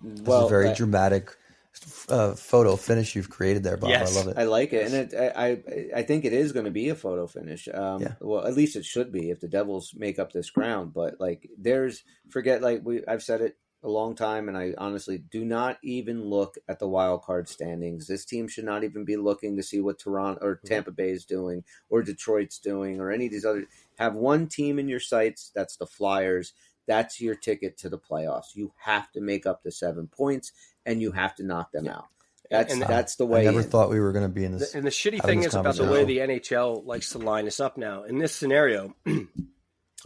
That's a very dramatic photo finish you've created there, Bob. Yes. I love it. I like it, and I think it is going to be a photo finish. Well, at least it should be if the Devils make up this ground. But I've said it a long time, and I honestly do not even look at the wild card standings. This team should not even be looking to see what Toronto or Tampa Bay is doing, or Detroit's doing, or any of these other. Have one team in your sights. That's the Flyers. That's your ticket to the playoffs. You have to make up the 7 points, and you have to knock them out. That's the way. I never thought we were going to be in this. And the shitty thing is about the way the NHL likes to line us up now. In this scenario,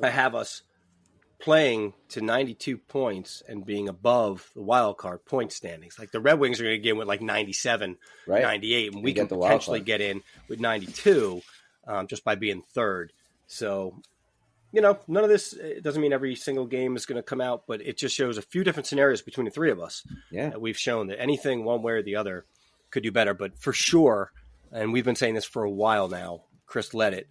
I have us playing to 92 points and being above the wild card point standings. Like the Red Wings are going to get in with like 97, 98, and we can potentially get in with 92 just by being third. So, none of this, it doesn't mean every single game is going to come out, but it just shows a few different scenarios between the three of us. Yeah. That we've shown that anything one way or the other could do better. But for sure, and we've been saying this for a while now, Chris led it,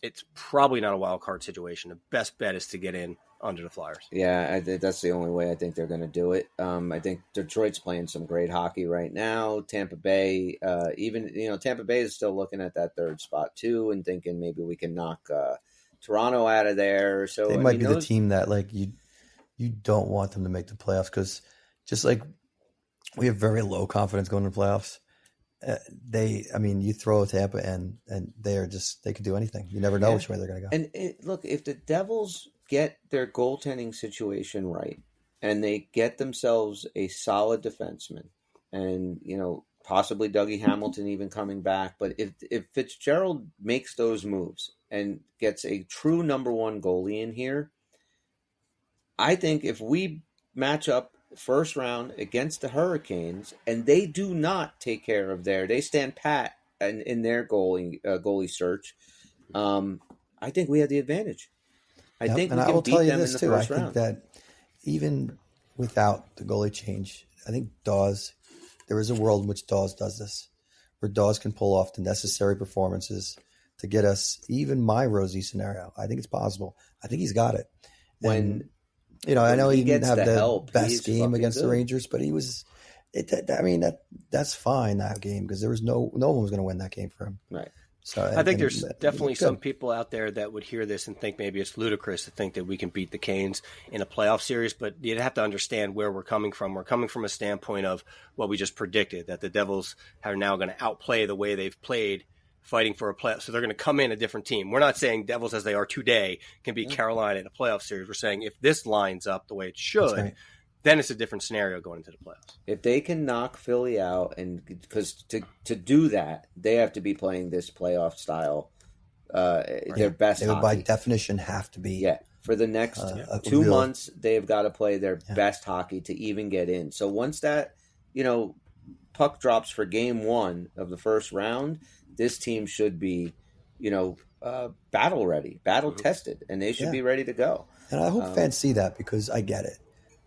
it's probably not a wild card situation. The best bet is to get in under the Flyers. Yeah, that's the only way I think they're going to do it. I think Detroit's playing some great hockey right now. Tampa Bay, Tampa Bay is still looking at that third spot too and thinking maybe we can knock Toronto out of there. So they might be the team that you don't want them to make the playoffs, because just like we have very low confidence going to the playoffs. You throw Tampa and they could do anything. You never know which way they're going to go. And look, if the Devils get their goaltending situation right and they get themselves a solid defenseman and, possibly Dougie Hamilton even coming back. But if Fitzgerald makes those moves and gets a true number one goalie in here, I think if we match up first round against the Hurricanes and they do not take care of they stand pat in their goalie search, I think we have the advantage. I think we can beat them in the first round. I think that even without the goalie change, I think there is a world in which Dawes does this, where Dawes can pull off the necessary performances to get us even my rosy scenario. I think it's possible. I think he's got it. I know he didn't have the best game against the Rangers, but he was. That's fine, that game, because there was no one was going to win that game for him. Right. So I think there's definitely some people out there that would hear this and think maybe it's ludicrous to think that we can beat the Canes in a playoff series, but you'd have to understand where we're coming from. We're coming from a standpoint of what we just predicted, that the Devils are now going to outplay the way they've played fighting for a playoff. So they're going to come in a different team. We're not saying Devils as they are today can beat Carolina in a playoff series. We're saying if this lines up the way it should, then it's a different scenario going into the playoffs. If they can knock Philly out, and because to do that, they have to be playing this playoff style, their best. They would, hockey. by definition, have to be. For the next 2 months, they've got to play their best hockey to even get in. So once that puck drops for game 1 of the first round, this team should be battle ready, battle tested, and they should be ready to go. And I hope fans see that, because I get it.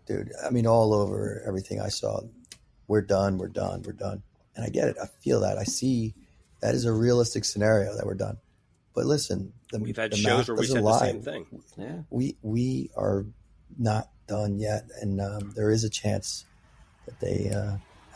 Dude, I mean, all over everything I saw, we're done. And I get it. I feel that. I see that is a realistic scenario that we're done. But listen, we've had shows where we said the same thing. Yeah. We are not done yet, and there is a chance that they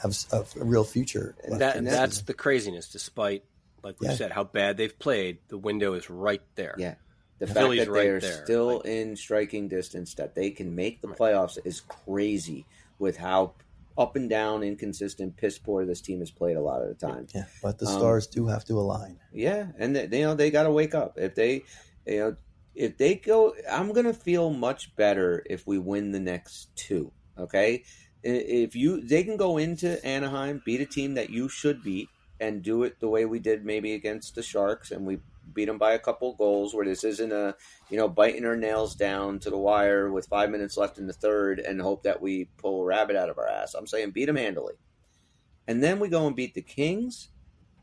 have a real future. And that's the craziness, despite, like we said, how bad they've played. The window is right there. Yeah. The fact that they are still in striking distance, that they can make the playoffs, is crazy with how up and down, inconsistent, piss poor this team has played a lot of the time. Yeah, but the stars do have to align. Yeah, and they got to wake up. If they go, I'm gonna feel much better if we win the next 2. Okay, they can go into Anaheim, beat a team that you should beat, and do it the way we did maybe against the Sharks, and we beat them by a couple goals, where this isn't a biting our nails down to the wire with 5 minutes left in the third and hope that we pull a rabbit out of our ass. I'm saying beat them handily, and then we go and beat the Kings,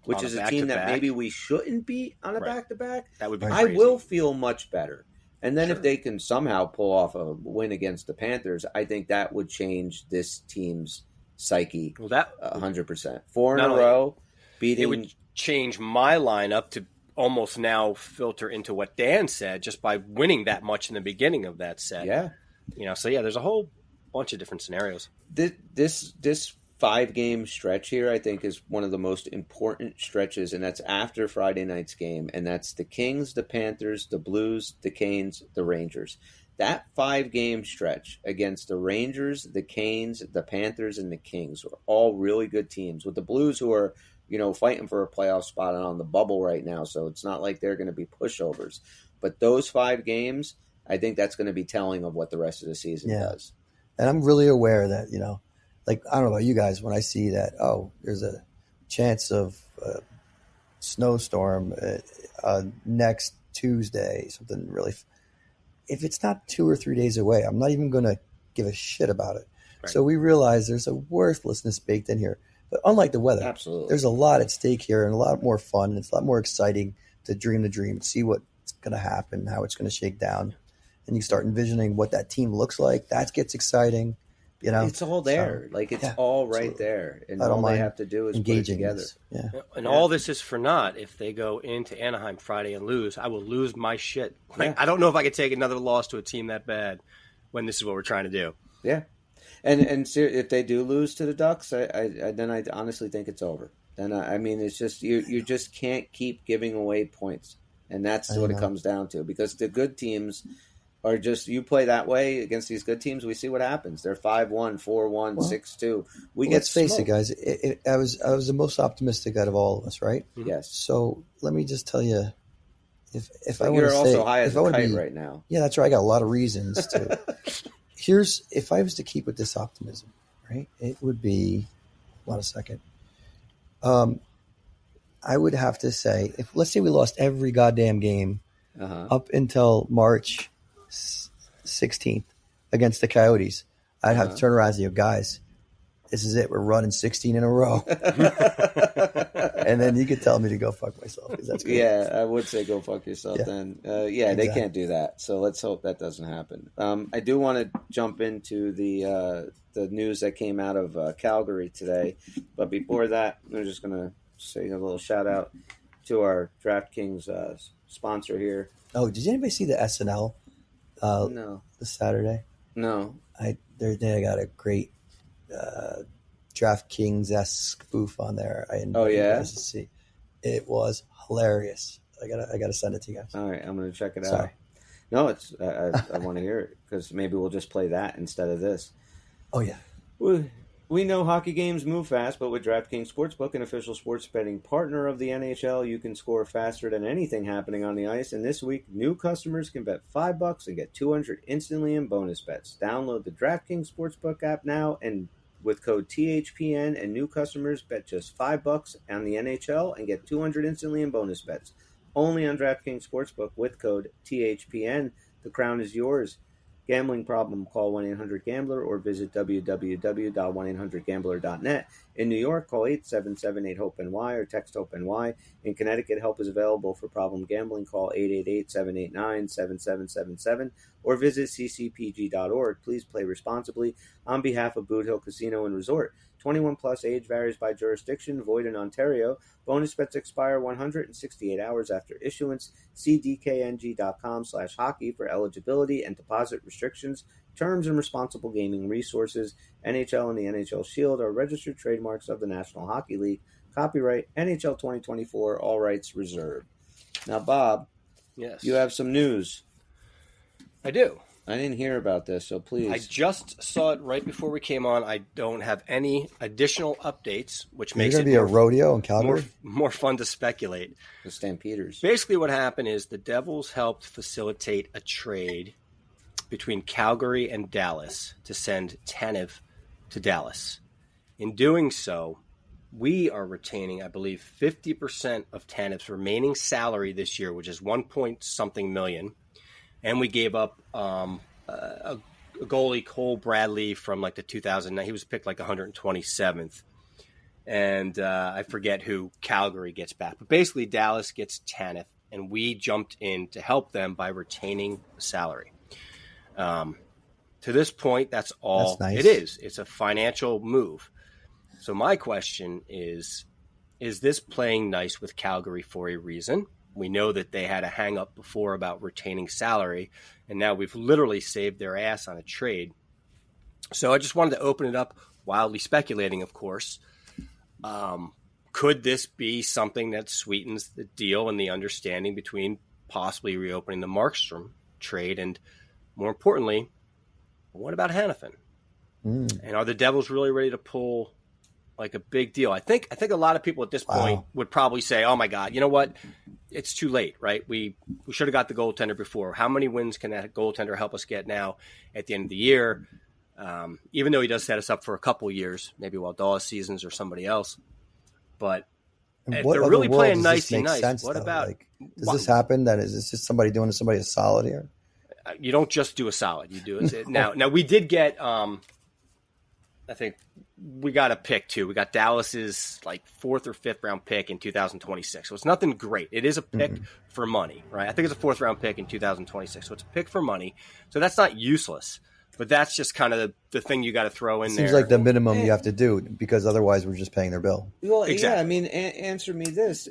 which is a team that maybe we shouldn't beat on a back-to-back. That would be I crazy. will feel much better. And then if they can somehow pull off a win against the Panthers, I think that would change this team's psyche. Well, that 100%. 4 in a row, beating. It would change my lineup to almost now filter into what Dan said, just by winning that much in the beginning of that set. Yeah. So there's a whole bunch of different scenarios. This 5-game stretch here, I think, is one of the most important stretches, and that's after Friday night's game, and that's the Kings, the Panthers, the Blues, the Canes, the Rangers. That 5-game stretch against the Rangers, the Canes, the Panthers, and the Kings are all really good teams, with the Blues, who are fighting for a playoff spot and on the bubble right now, so it's not like they're going to be pushovers. But those 5 games, I think that's going to be telling of what the rest of the season does. And I'm really aware that, like, I don't know about you guys, when I see that, there's a chance of a snowstorm next Tuesday, something really, if it's not 2 or 3 days away, I'm not even going to give a shit about it. Right. So we realize there's a worthlessness baked in here. But unlike the weather, absolutely, there's a lot at stake here and a lot more fun. And it's a lot more exciting to dream the dream, see what's going to happen, how it's going to shake down. And you start envisioning what that team looks like. That gets exciting. It's all there. So, it's all right there. And all they have to do is put it together. Yeah. And all this is for naught. If they go into Anaheim Friday and lose, I will lose my shit. I don't know if I could take another loss to a team that bad when this is what we're trying to do. Yeah. And if they do lose to the Ducks, then I honestly think it's over. Then it's just you just can't keep giving away points, and that's what it comes down to. Because the good teams are just, you play that way against these good teams, we see what happens. They're 5-1, 4-1, 6-2. Let's face it, guys. I was the most optimistic out of all of us, right? Yes. So let me just tell you, if I you're want to also say, high as if I a want to kite be right now. Yeah, that's right. I got a lot of reasons to. If I was to keep with this optimism, right, it would be, hold on a second. I would have to say, let's say we lost every goddamn game up until March 16th against the Coyotes, I'd have to turn around and say, guys, this is it. We're running 16 in a row. And then you could tell me to go fuck myself. That's cool. Yeah, I would say go fuck yourself then. Exactly. They can't do that. So let's hope that doesn't happen. I do want to jump into the news that came out of Calgary today. But before that, I'm just going to say a little shout out to our DraftKings sponsor here. Oh, did anybody see the SNL no. this Saturday? No. They got a great DraftKings-esque spoof on there. Oh, yeah? See. It was hilarious. I gotta send it to you guys. All right, I'm gonna check it Sorry. out. No, it's I want to hear it because maybe we'll just play that instead of this. Oh yeah. We know hockey games move fast, but with DraftKings Sportsbook, an official sports betting partner of the NHL, you can score faster than anything happening on the ice. And this week, new customers can bet $5 and get $200 instantly in bonus bets. Download the DraftKings Sportsbook app now, and with code THPN, and new customers bet just $5 on the NHL and get $200 instantly in bonus bets. Only on DraftKings Sportsbook with code THPN. The crown is yours. Gambling problem, call 1-800-GAMBLER or visit www.1800gambler.net. In New York, call 877-8-HOPE-NY or text HOPE-NY. In Connecticut, help is available for problem gambling. Call 888-789-7777 or visit ccpg.org. Please play responsibly. On behalf of Boot Hill Casino and Resort, 21 plus, age varies by jurisdiction, void in Ontario. Bonus bets expire 168 hours after issuance. See dkng.com/hockey for eligibility and deposit restrictions, terms, and responsible gaming resources. NHL and the NHL Shield are registered trademarks of the National Hockey League. Copyright NHL 2024, all rights reserved. Now, Bob, Yes. you have some news. I do. I didn't hear about this, so please. I just saw it right before we came on. I don't have any additional updates, which Is makes there it going to be a rodeo in Calgary? more fun to speculate. The Stampeders. Basically, what happened is the Devils helped facilitate a trade between Calgary and Dallas to send Tanev to Dallas. In doing so, we are retaining, I believe, 50% of Tanev's remaining salary this year, which is 1-point-something million. And we gave up a goalie, Cole Bradley, from like the 2009. He was picked like 127th. And I forget who Calgary gets back. But basically, Dallas gets Tanev, and we jumped in to help them by retaining the salary. To this point, that's all That's nice. it is. It's a financial move. So my question is this playing nice with Calgary for a reason? We know that they had a hang-up before about retaining salary, and now we've literally saved their ass on a trade. So I just wanted to open it up, wildly speculating, of course. Could this be something that sweetens the deal and the understanding between possibly reopening the Markstrom trade? And more importantly, what about Hanifin? And are the Devils really ready to pull like a big deal? I think a lot of people at this point would probably say, oh my God, you know what? It's too late, right? We should have got the goaltender before. How many wins can that goaltender help us get now at the end of the year? Even though he does set us up for a couple years, maybe while Dawes seasons or somebody else. But if they're really playing nicey nice, what about? Like, does this happen? That is this just somebody doing somebody a solid here? You don't just do a solid. You do it now. We did get. I think we got a pick too. We got Dallas's like 4th or 5th round pick in 2026. So it's nothing great. It is a pick for money, right? I think it's a 4th round pick in 2026. So it's a pick for money. So that's not useless, but that's just kind of the thing you got to throw in there. Seems like the minimum you have to do because otherwise we're just paying their bill. Well, Exactly. yeah, I mean, answer me this.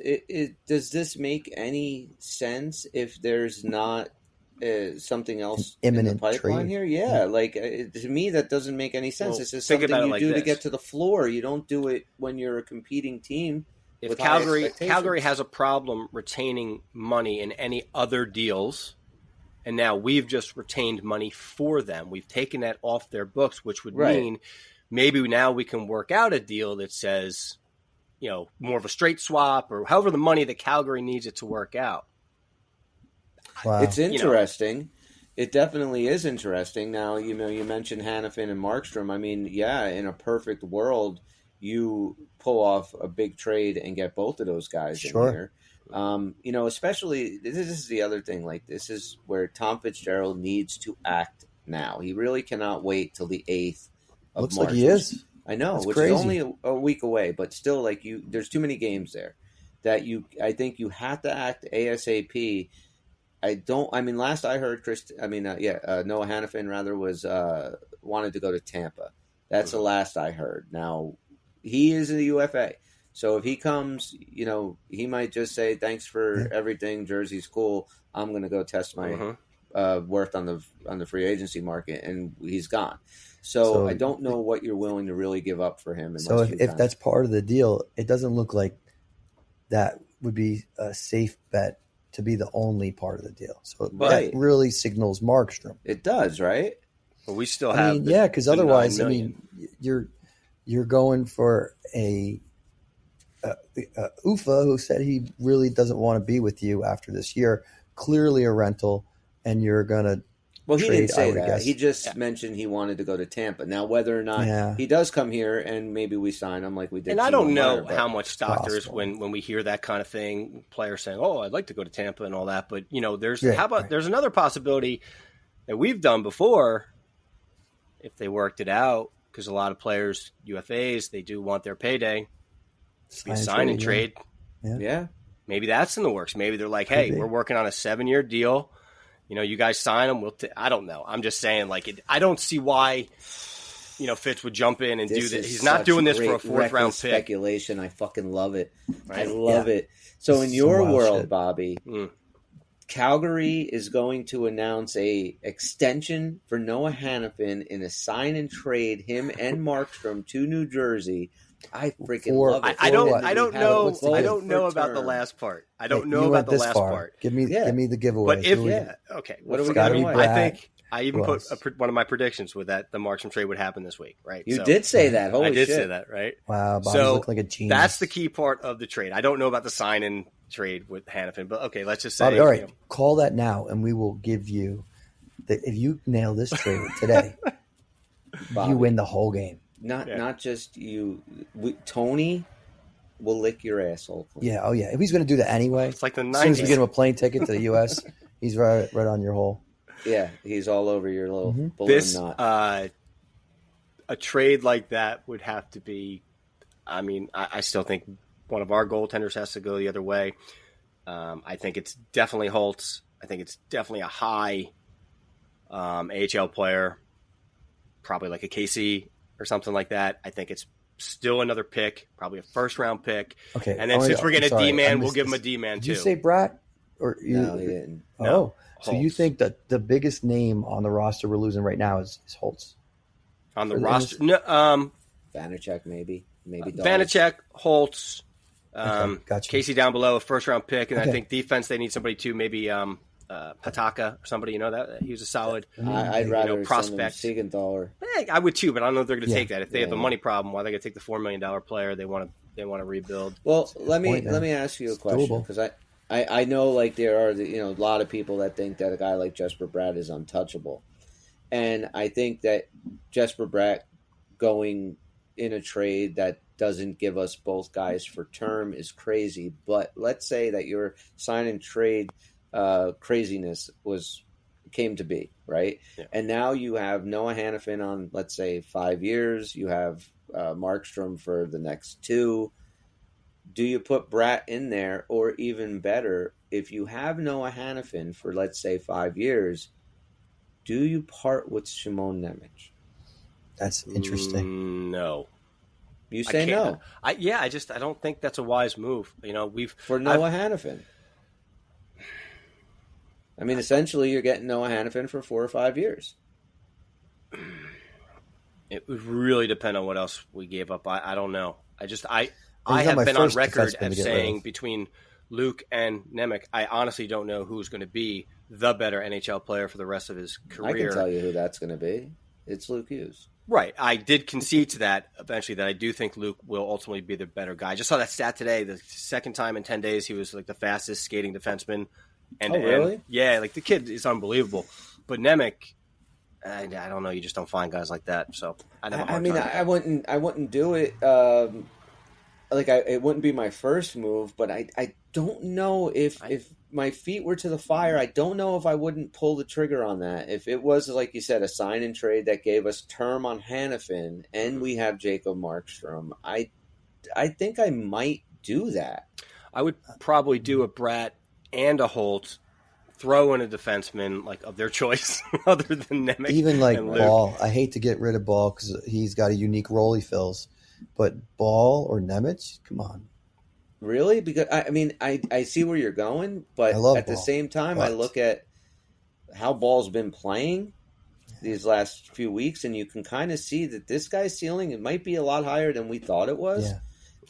Does this make any sense if there's not something else Imminent in the pipeline trade. here? Yeah, like to me that doesn't make any sense. Well, It's just think something about it you like do to this. get to the floor. You don't do it when you're a competing team. If with high Calgary expectations. has a problem retaining money in any other deals, and now we've just retained money for them, we've taken that off their books, which would Right. mean maybe now we can work out a deal that says, more of a straight swap or however the money that Calgary needs it to work out. Wow. It's interesting. It definitely is interesting. Now, you mentioned Hanifin and Markstrom. I mean, yeah, in a perfect world, you pull off a big trade and get both of those guys Sure. in here. Especially, this is the other thing. Like, this is where Tom Fitzgerald needs to act now. He really cannot wait till the 8th of Looks March. like he is. I know, That's which crazy. is only a week away, but still, like there's too many games there that I think you have to act ASAP. Last I heard, Noah Hanifin rather was wanted to go to Tampa. That's the last I heard. Now he is in the UFA, so if he comes, he might just say thanks for everything. Jersey's cool. I'm going to go test my worth on the free agency market, and he's gone. So I don't know what you're willing to really give up for him. So if that's part of the deal, it doesn't look like that would be a safe bet to be the only part of the deal. So Right. that really signals Markstrom. It does, right? But we still I have. mean, yeah, because otherwise, $9 I million. mean, you're going for a Ufa who said he really doesn't want to be with you after this year. Clearly a rental, and you're gonna. Well, he trade, didn't say I would that. guess. He just mentioned he wanted to go to Tampa. Now, whether or not Yeah. he does come here and maybe we sign him like we did. And I don't Timo know Meyer, but how much stock there is possible. when we hear that kind of thing, players saying, "Oh, I'd like to go to Tampa" and all that. But there's Yeah, how about right. there's another possibility that we've done before, if they worked it out, because a lot of players UFAs they do want their payday. Be a sign and trade. Yeah. Maybe that's in the works. Maybe they're like, "Hey, be. we're working on a 7-year deal. You guys sign them. I don't know. I'm just saying, I don't see why, Fitz would jump in and do This this. is He's not such doing this for a great, 4th round reckless pick. speculation. I fucking love it. I Right? love it. So in Some your wild world, shit. Bobby, Mm. Calgary is going to announce a extension for Noah Hannafin in a sign and trade him and Markstrom to New Jersey. I freaking For- love it. I Or don't. what? I don't Have it know. both I don't know for about the term. last part. I Hey, don't know you about went the this last far. part. Give me the giveaway. But if Who we- okay, What are we Gotta giving be away? I Brad. think I even Who put else? one of my predictions with that the Markstrom trade would happen this week. Right? You So, did say that. Holy I did shit. say that. Right? Wow, Bobby's So looking like a genius. that's the key part of the trade. I don't know about the sign and trade with Hannafin, but okay, let's just say. Bobby, all right, call that now, and we will give you. If you nail this trade today, Bobby. you win the whole game. Not just you. Tony will lick your asshole. clean. Yeah, oh yeah. If he's going to do that anyway, It's like the as soon as you 90s. get him a plane ticket to the U.S., he's right on your hole. Yeah, he's all over your little balloon This knot. a trade like that would have to be. I mean, I still think one of our goaltenders has to go the other way. I think it's definitely Holtz. I think it's definitely a high AHL player, probably like a KC or something like that. I think it's still another pick, probably a 1st-round pick. Okay, And then since we're getting a sorry, I D-man, we'll missed give him a this. D-man Did too. you say Brat? Or you? No, he didn't. Oh, No, so you Holtz. think that the biggest name on the roster we're losing right now is Holtz? On the for the roster? No, Vanacek, maybe Dawes. Vanacek, Holtz, gotcha. Casey down below, a 1st-round pick. And I Okay. think defense, they need somebody too, maybe Pataka or somebody, that he was a solid. I'd rather prospect. send him Siegenthaler. I would too, but I don't know if they're going to Yeah. take that. If they have a Yeah. money problem, why are they going to take the $4 million player? They want to rebuild. Well, let me point, man. ask you a It's question doable. because I know like there are a lot of people that think that a guy like Jesper Bratt is untouchable, and I think that Jesper Bratt going in a trade that doesn't give us both guys for term is crazy. But let's say that your sign and trade craziness came to be, right? Yeah. And now you have Noah Hannafin on, let's say, 5 years. You have Markstrom for the next 2. Do you put Bratt in there, or even better, if you have Noah Hannafin for, let's say, 5 years, do you part with Shimon Nemec? That's interesting. No. You I say can't. no I don't think that's a wise move. for Noah Hannafin. I mean, essentially, you're getting Noah Hannafin for 4 or 5 years. It would really depend on what else we gave up. I don't know. I not have my been on first record defenseman to as get rid saying of. between Luke and Nemec, I honestly don't know who's going to be the better NHL player for the rest of his career. I can tell you who that's going to be. It's Luke Hughes. Right. I did concede to that eventually that I do think Luke will ultimately be the better guy. I just saw that stat today. The second time in 10 days he was like the fastest skating defenseman. And, Oh, really? yeah, like the kid is unbelievable. But Nemec, I don't know. You just don't find guys like that. So I wouldn't do it. It wouldn't be my first move, but I don't know if my feet were to the fire. I don't know if I wouldn't pull the trigger on that. If it was, like you said, a sign and trade that gave us term on Hannafin and we have Jacob Markstrom, I think I might do that. I would probably do a Bratt and a Holt, throw in a defenseman like of their choice other than Nemec. Even like and Luke. Ball, I hate to get rid of Ball because he's got a unique role he fills. But Ball or Nemec, come on. Really? Because I see where you're going, but I love at the Ball, same time, I but- look at how Ball's been playing these last few weeks, and you can kind of see that this guy's ceiling, it might be a lot higher than we thought it was. Yeah.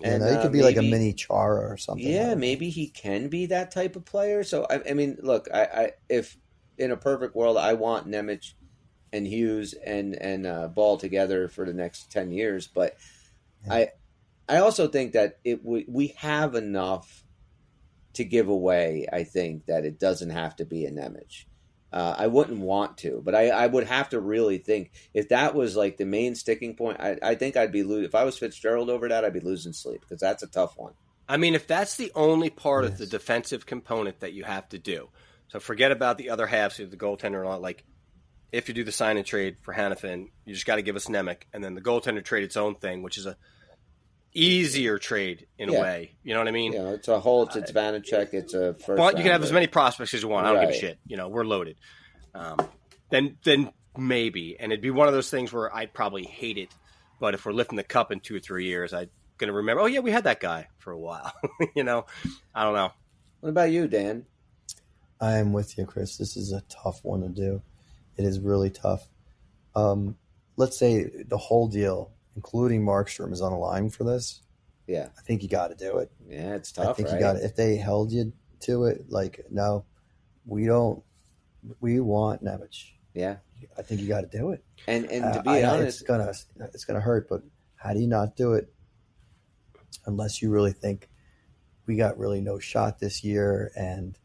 And he could be like a mini Chara or something. Yeah, maybe he can be that type of player. So I mean, look, I if in a perfect world, I want Nemec and Hughes and Ball together for the next 10 years. But I also think that we have enough to give away. I think that it doesn't have to be a Nemec. I wouldn't want to, but I would have to really think if that was like the main sticking point. I think I'd be if I was Fitzgerald over that, I'd be losing sleep because that's a tough one. I mean, if that's the only part of the defensive component that you have to do, so forget about the other halves of the goaltender and all. Like, if you do the sign and trade for Hanifin, you just got to give us Nemec, and then the goaltender trade its own thing, which is a easier trade in a way. You know what I mean? Yeah, it's a Holtz, it's Vanacek, it's a first. But you can have as many prospects as you want. I don't give a shit. We're loaded. Then maybe, and it'd be one of those things where I'd probably hate it. But if we're lifting the cup in 2 or 3 years, I'm gonna remember. Oh yeah, we had that guy for a while. I don't know. What about you, Dan? I am with you, Chris. This is a tough one to do. It is really tough. Let's say the whole deal, including Markstrom, is on the line for this. Yeah. I think you got to do it. Yeah, it's tough, I think right? you got it. If they held you to it, like, no, we don't. We want Nemec. Yeah. I think you got to do it. And to be honest, it's gonna hurt, but how do you not do it unless you really think we got really no shot this year and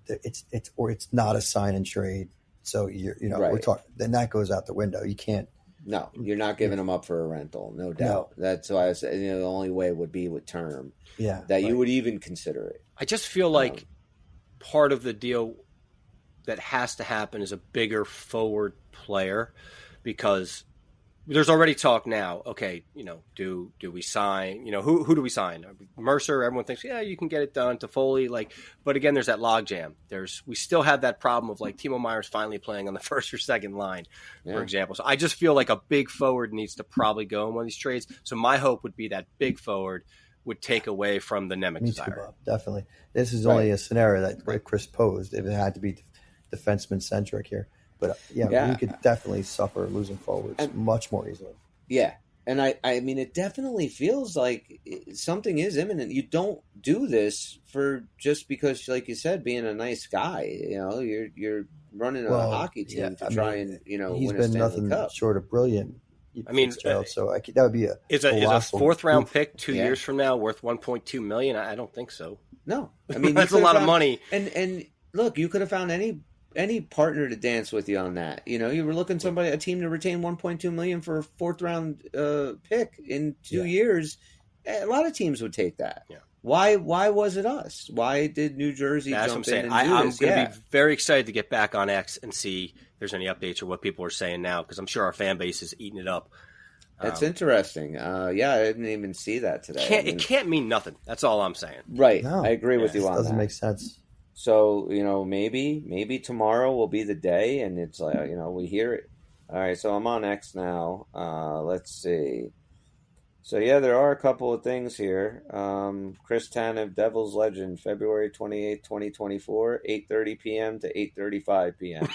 it's not a sign and trade. So we're talking, then that goes out the window. You can't. No, you're not giving them up for a rental, no doubt. No. That's why I said the only way would be with term. Yeah, that you would even consider it. I just feel like part of the deal that has to happen is a bigger forward player, because there's already talk now. Okay, do we sign? Who do we sign? Mercer. Everyone thinks, yeah, you can get it done. Toffoli, but again, there's that logjam. We still have that problem of Timo Meyer's finally playing on the first or second line, for example. So I just feel like a big forward needs to probably go in one of these trades. So my hope would be that big forward would take away from the Nemec desire. Bob, definitely. This is only a scenario that Chris posed. If it had to be defenseman centric here. But we could definitely suffer losing forwards much more easily. Yeah, and I mean, it definitely feels like something is imminent. You don't do this for just because, like you said, being a nice guy. You're running a hockey team to try and he's win been a nothing Cup. short of brilliant. I mean, so that would be is a fourth round pick 2 years from now worth $1.2 million? I don't think so. No, I mean that's a lot of money. And look, you could have found any partner to dance with you on that. You were looking a team to retain $1.2 million for a fourth round pick in 2 years. A lot of teams would take that. Yeah. Why was it us? Why did New Jersey jump in and do this? I'm going to be very excited to get back on X and see if there's any updates or what people are saying now, because I'm sure our fan base is eating it up. That's interesting. I didn't even see that today. It can't mean nothing. That's all I'm saying. Right. No. I agree with you on that. Doesn't make sense. So, maybe tomorrow will be the day, and it's we hear it. All right, so I'm on X now. Let's see. So, there are a couple of things here. Chris Tanev, Devils Legend, February 28th, 2024, 8:30 p.m. to 8:35 p.m.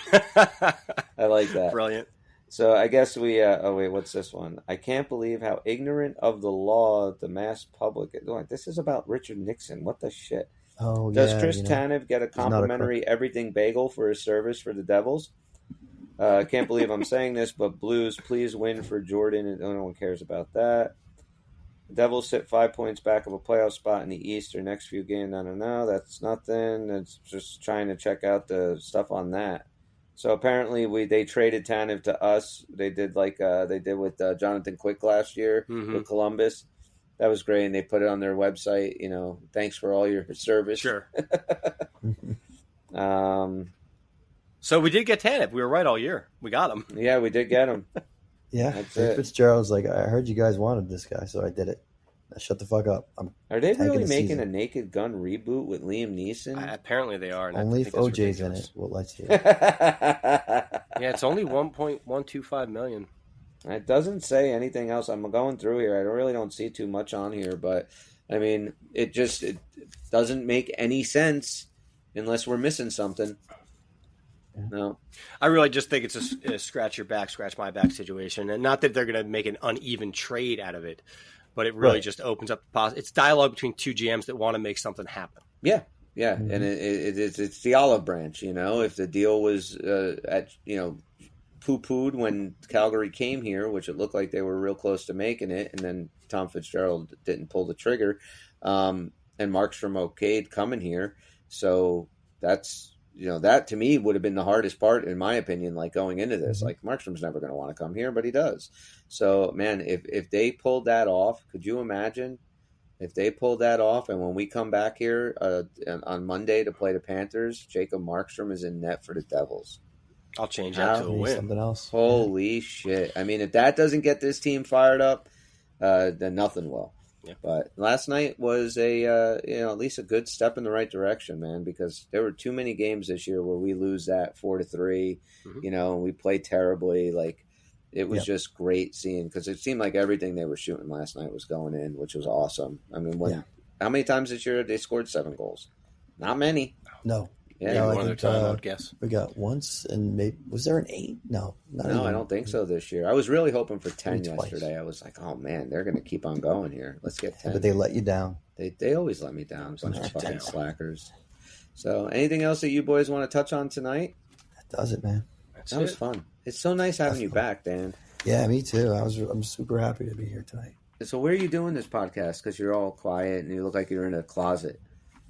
I like that. Brilliant. So, I guess we... what's this one? I can't believe how ignorant of the law the mass public is. This is about Richard Nixon. What the shit? Oh, Does Chris Tanev get a complimentary everything bagel for his service for the Devils? I can't believe I'm saying this, but Blues, please win for Jordan. And no one cares about that. The Devils sit 5 points back of a playoff spot in the East. Their next few games, no, that's nothing. It's just trying to check out the stuff on that. So apparently they traded Tanev to us. They did they did with Jonathan Quick last year with Columbus. That was great, and they put it on their website. Thanks for all your service. Sure. So we did get Tanev. We were right all year. We got him. Yeah, we did get him. Yeah, that's it. Fitzgerald's like, I heard you guys wanted this guy, so I did it. Now shut the fuck up. Are they really making a Naked Gun reboot with Liam Neeson? Apparently they are. Only if OJ's in it. Well, let's see. Yeah, it's only $1.125 million. It doesn't say anything else. I'm going through here. I really don't see too much on here, but I mean, it doesn't make any sense unless we're missing something. No, I really just think it's a scratch your back, scratch my back situation, and not that they're going to make an uneven trade out of it. but it really Right. just opens up it's dialogue between two GMs that want to make something happen. Yeah, yeah, Mhm. and it's the olive branch. If the deal was poo-pooed when Calgary came here, which it looked like they were real close to making it, and then Tom Fitzgerald didn't pull the trigger, and Markstrom okayed coming here. So that's that to me would have been the hardest part, in my opinion, like going into this. Mhm. Like Markstrom's never going to want to come here, but he does. So man, if they pulled that off, could you imagine? If they pulled that off, and when we come back here on Monday to play the Panthers, Jacob Markstrom is in net for the Devils. I'll change that to a Maybe win. something else. Holy shit. I mean, if that doesn't get this team fired up, then nothing will. Yeah. But last night was at least a good step in the right direction, man, because there were too many games this year where we lose that 4-3, and we play terribly. Like, it was just great seeing, because it seemed like everything they were shooting last night was going in, which was awesome. I mean, how many times this year they scored 7 goals? Not many. No. Maybe Yeah, No, I one other think, time, I would guess. We got once, and maybe was there an 8? No, not No, even. I don't think so this year. I was really hoping for 10 Maybe twice. yesterday. I was like, oh man, they're going to keep on going here. Let's get 10. But they let you down. They always let me down. Bunch of fucking Down. slackers. So, anything else that you boys want to touch on tonight? That does it, man. That's That was it. fun. It's so nice having you back, Dan. Yeah, me too. I'm super happy to be here tonight. So, where are you doing this podcast? Because you're all quiet and you look like you're in a closet.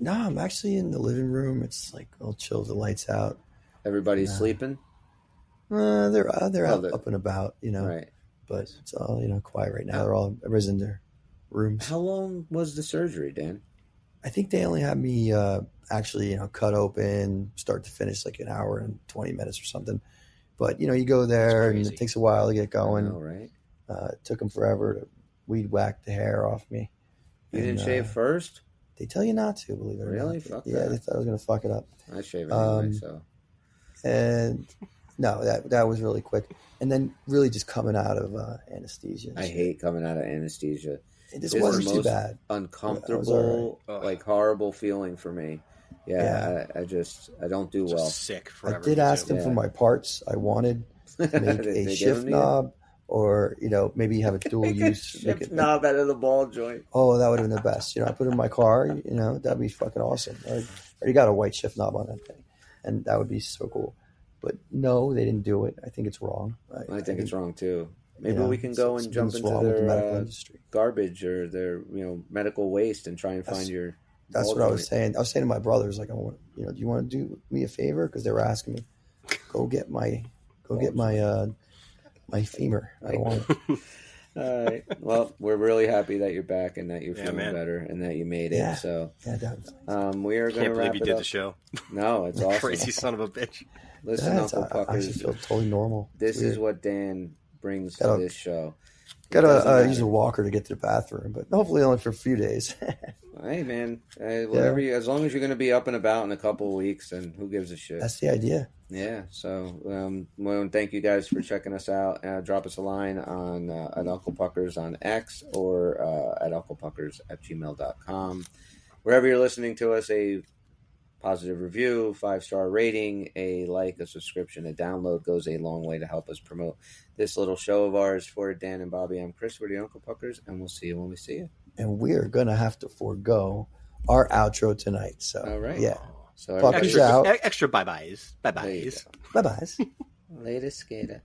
No, I'm actually in the living room. It's like all chill, the lights out. Everybody's sleeping. They're they're- up and about, Right. but it's all quiet right now. Everybody's in their rooms. How long was the surgery, Dan? I think they only had me actually cut open start to finish like an hour and 20 minutes or something. But you go there and crazy. it takes a while to get going. I know, right? It took them forever to weed whack the hair off me. You didn't And, shave first? They tell you not to, believe it or Really? not. Fuck Yeah, that. they thought I was going to fuck it up. I shave anyway, Um, so. And no, that was really quick. And then really just coming out of anesthesia. and I shit. hate coming out of anesthesia. This It's wasn't the too most bad. Uncomfortable, Ugh. like horrible feeling for me. Yeah. I don't do Just well. sick I forever. did me ask too. them for my parts. I wanted to make Did a they give shift them to you? knob, or maybe have a dual Make a use. Make shift it, knob out of the ball joint. oh, that would have been the best. I put it in my car. That'd be fucking awesome. I already got a white shift knob on that thing, and that would be so cool. But no, they didn't do it. I think it's wrong. I think it's wrong too. Maybe we can go and jump something's into wrong with the medical their industry. garbage or their medical waste and try and find your. That's ball what I was joint. saying. I was saying to my brothers, like, do you want to do me a favor? Because they were asking me, go get my femur. I don't want it. All right. Well, we're really happy that you're back and that you're Yeah, feeling man. better and that you made it. Yeah. So Yeah, definitely. we are going Can't to wrap believe you it did up. the show. No, it's awesome. Crazy son of a bitch. Listen, Yeah, Uncle I actually Puckers, feel totally normal. this It's weird. is what Dan brings to Gotta- this show. Gotta doesn't use a matter. walker to get to the bathroom, but hopefully only for a few days. Hey, man, whatever. As long as you're going to be up and about in a couple of weeks, then who gives a shit? That's the idea. Yeah. So, thank you guys for checking us out. Drop us a line on at Uncle Puckers on X or at unclepuckers@gmail.com. Wherever you're listening to us, a positive review, 5-star rating, a like, a subscription, a download goes a long way to help us promote this little show of ours. For Dan and Bobby, I'm Chris. We're the Uncle Puckers, and we'll see you when we see you. And we're gonna have to forego our outro tonight. So All right. yeah. So Puckers everybody- out. Extra bye-byes. There you Bye-byes. go. Bye bye. Later, skater.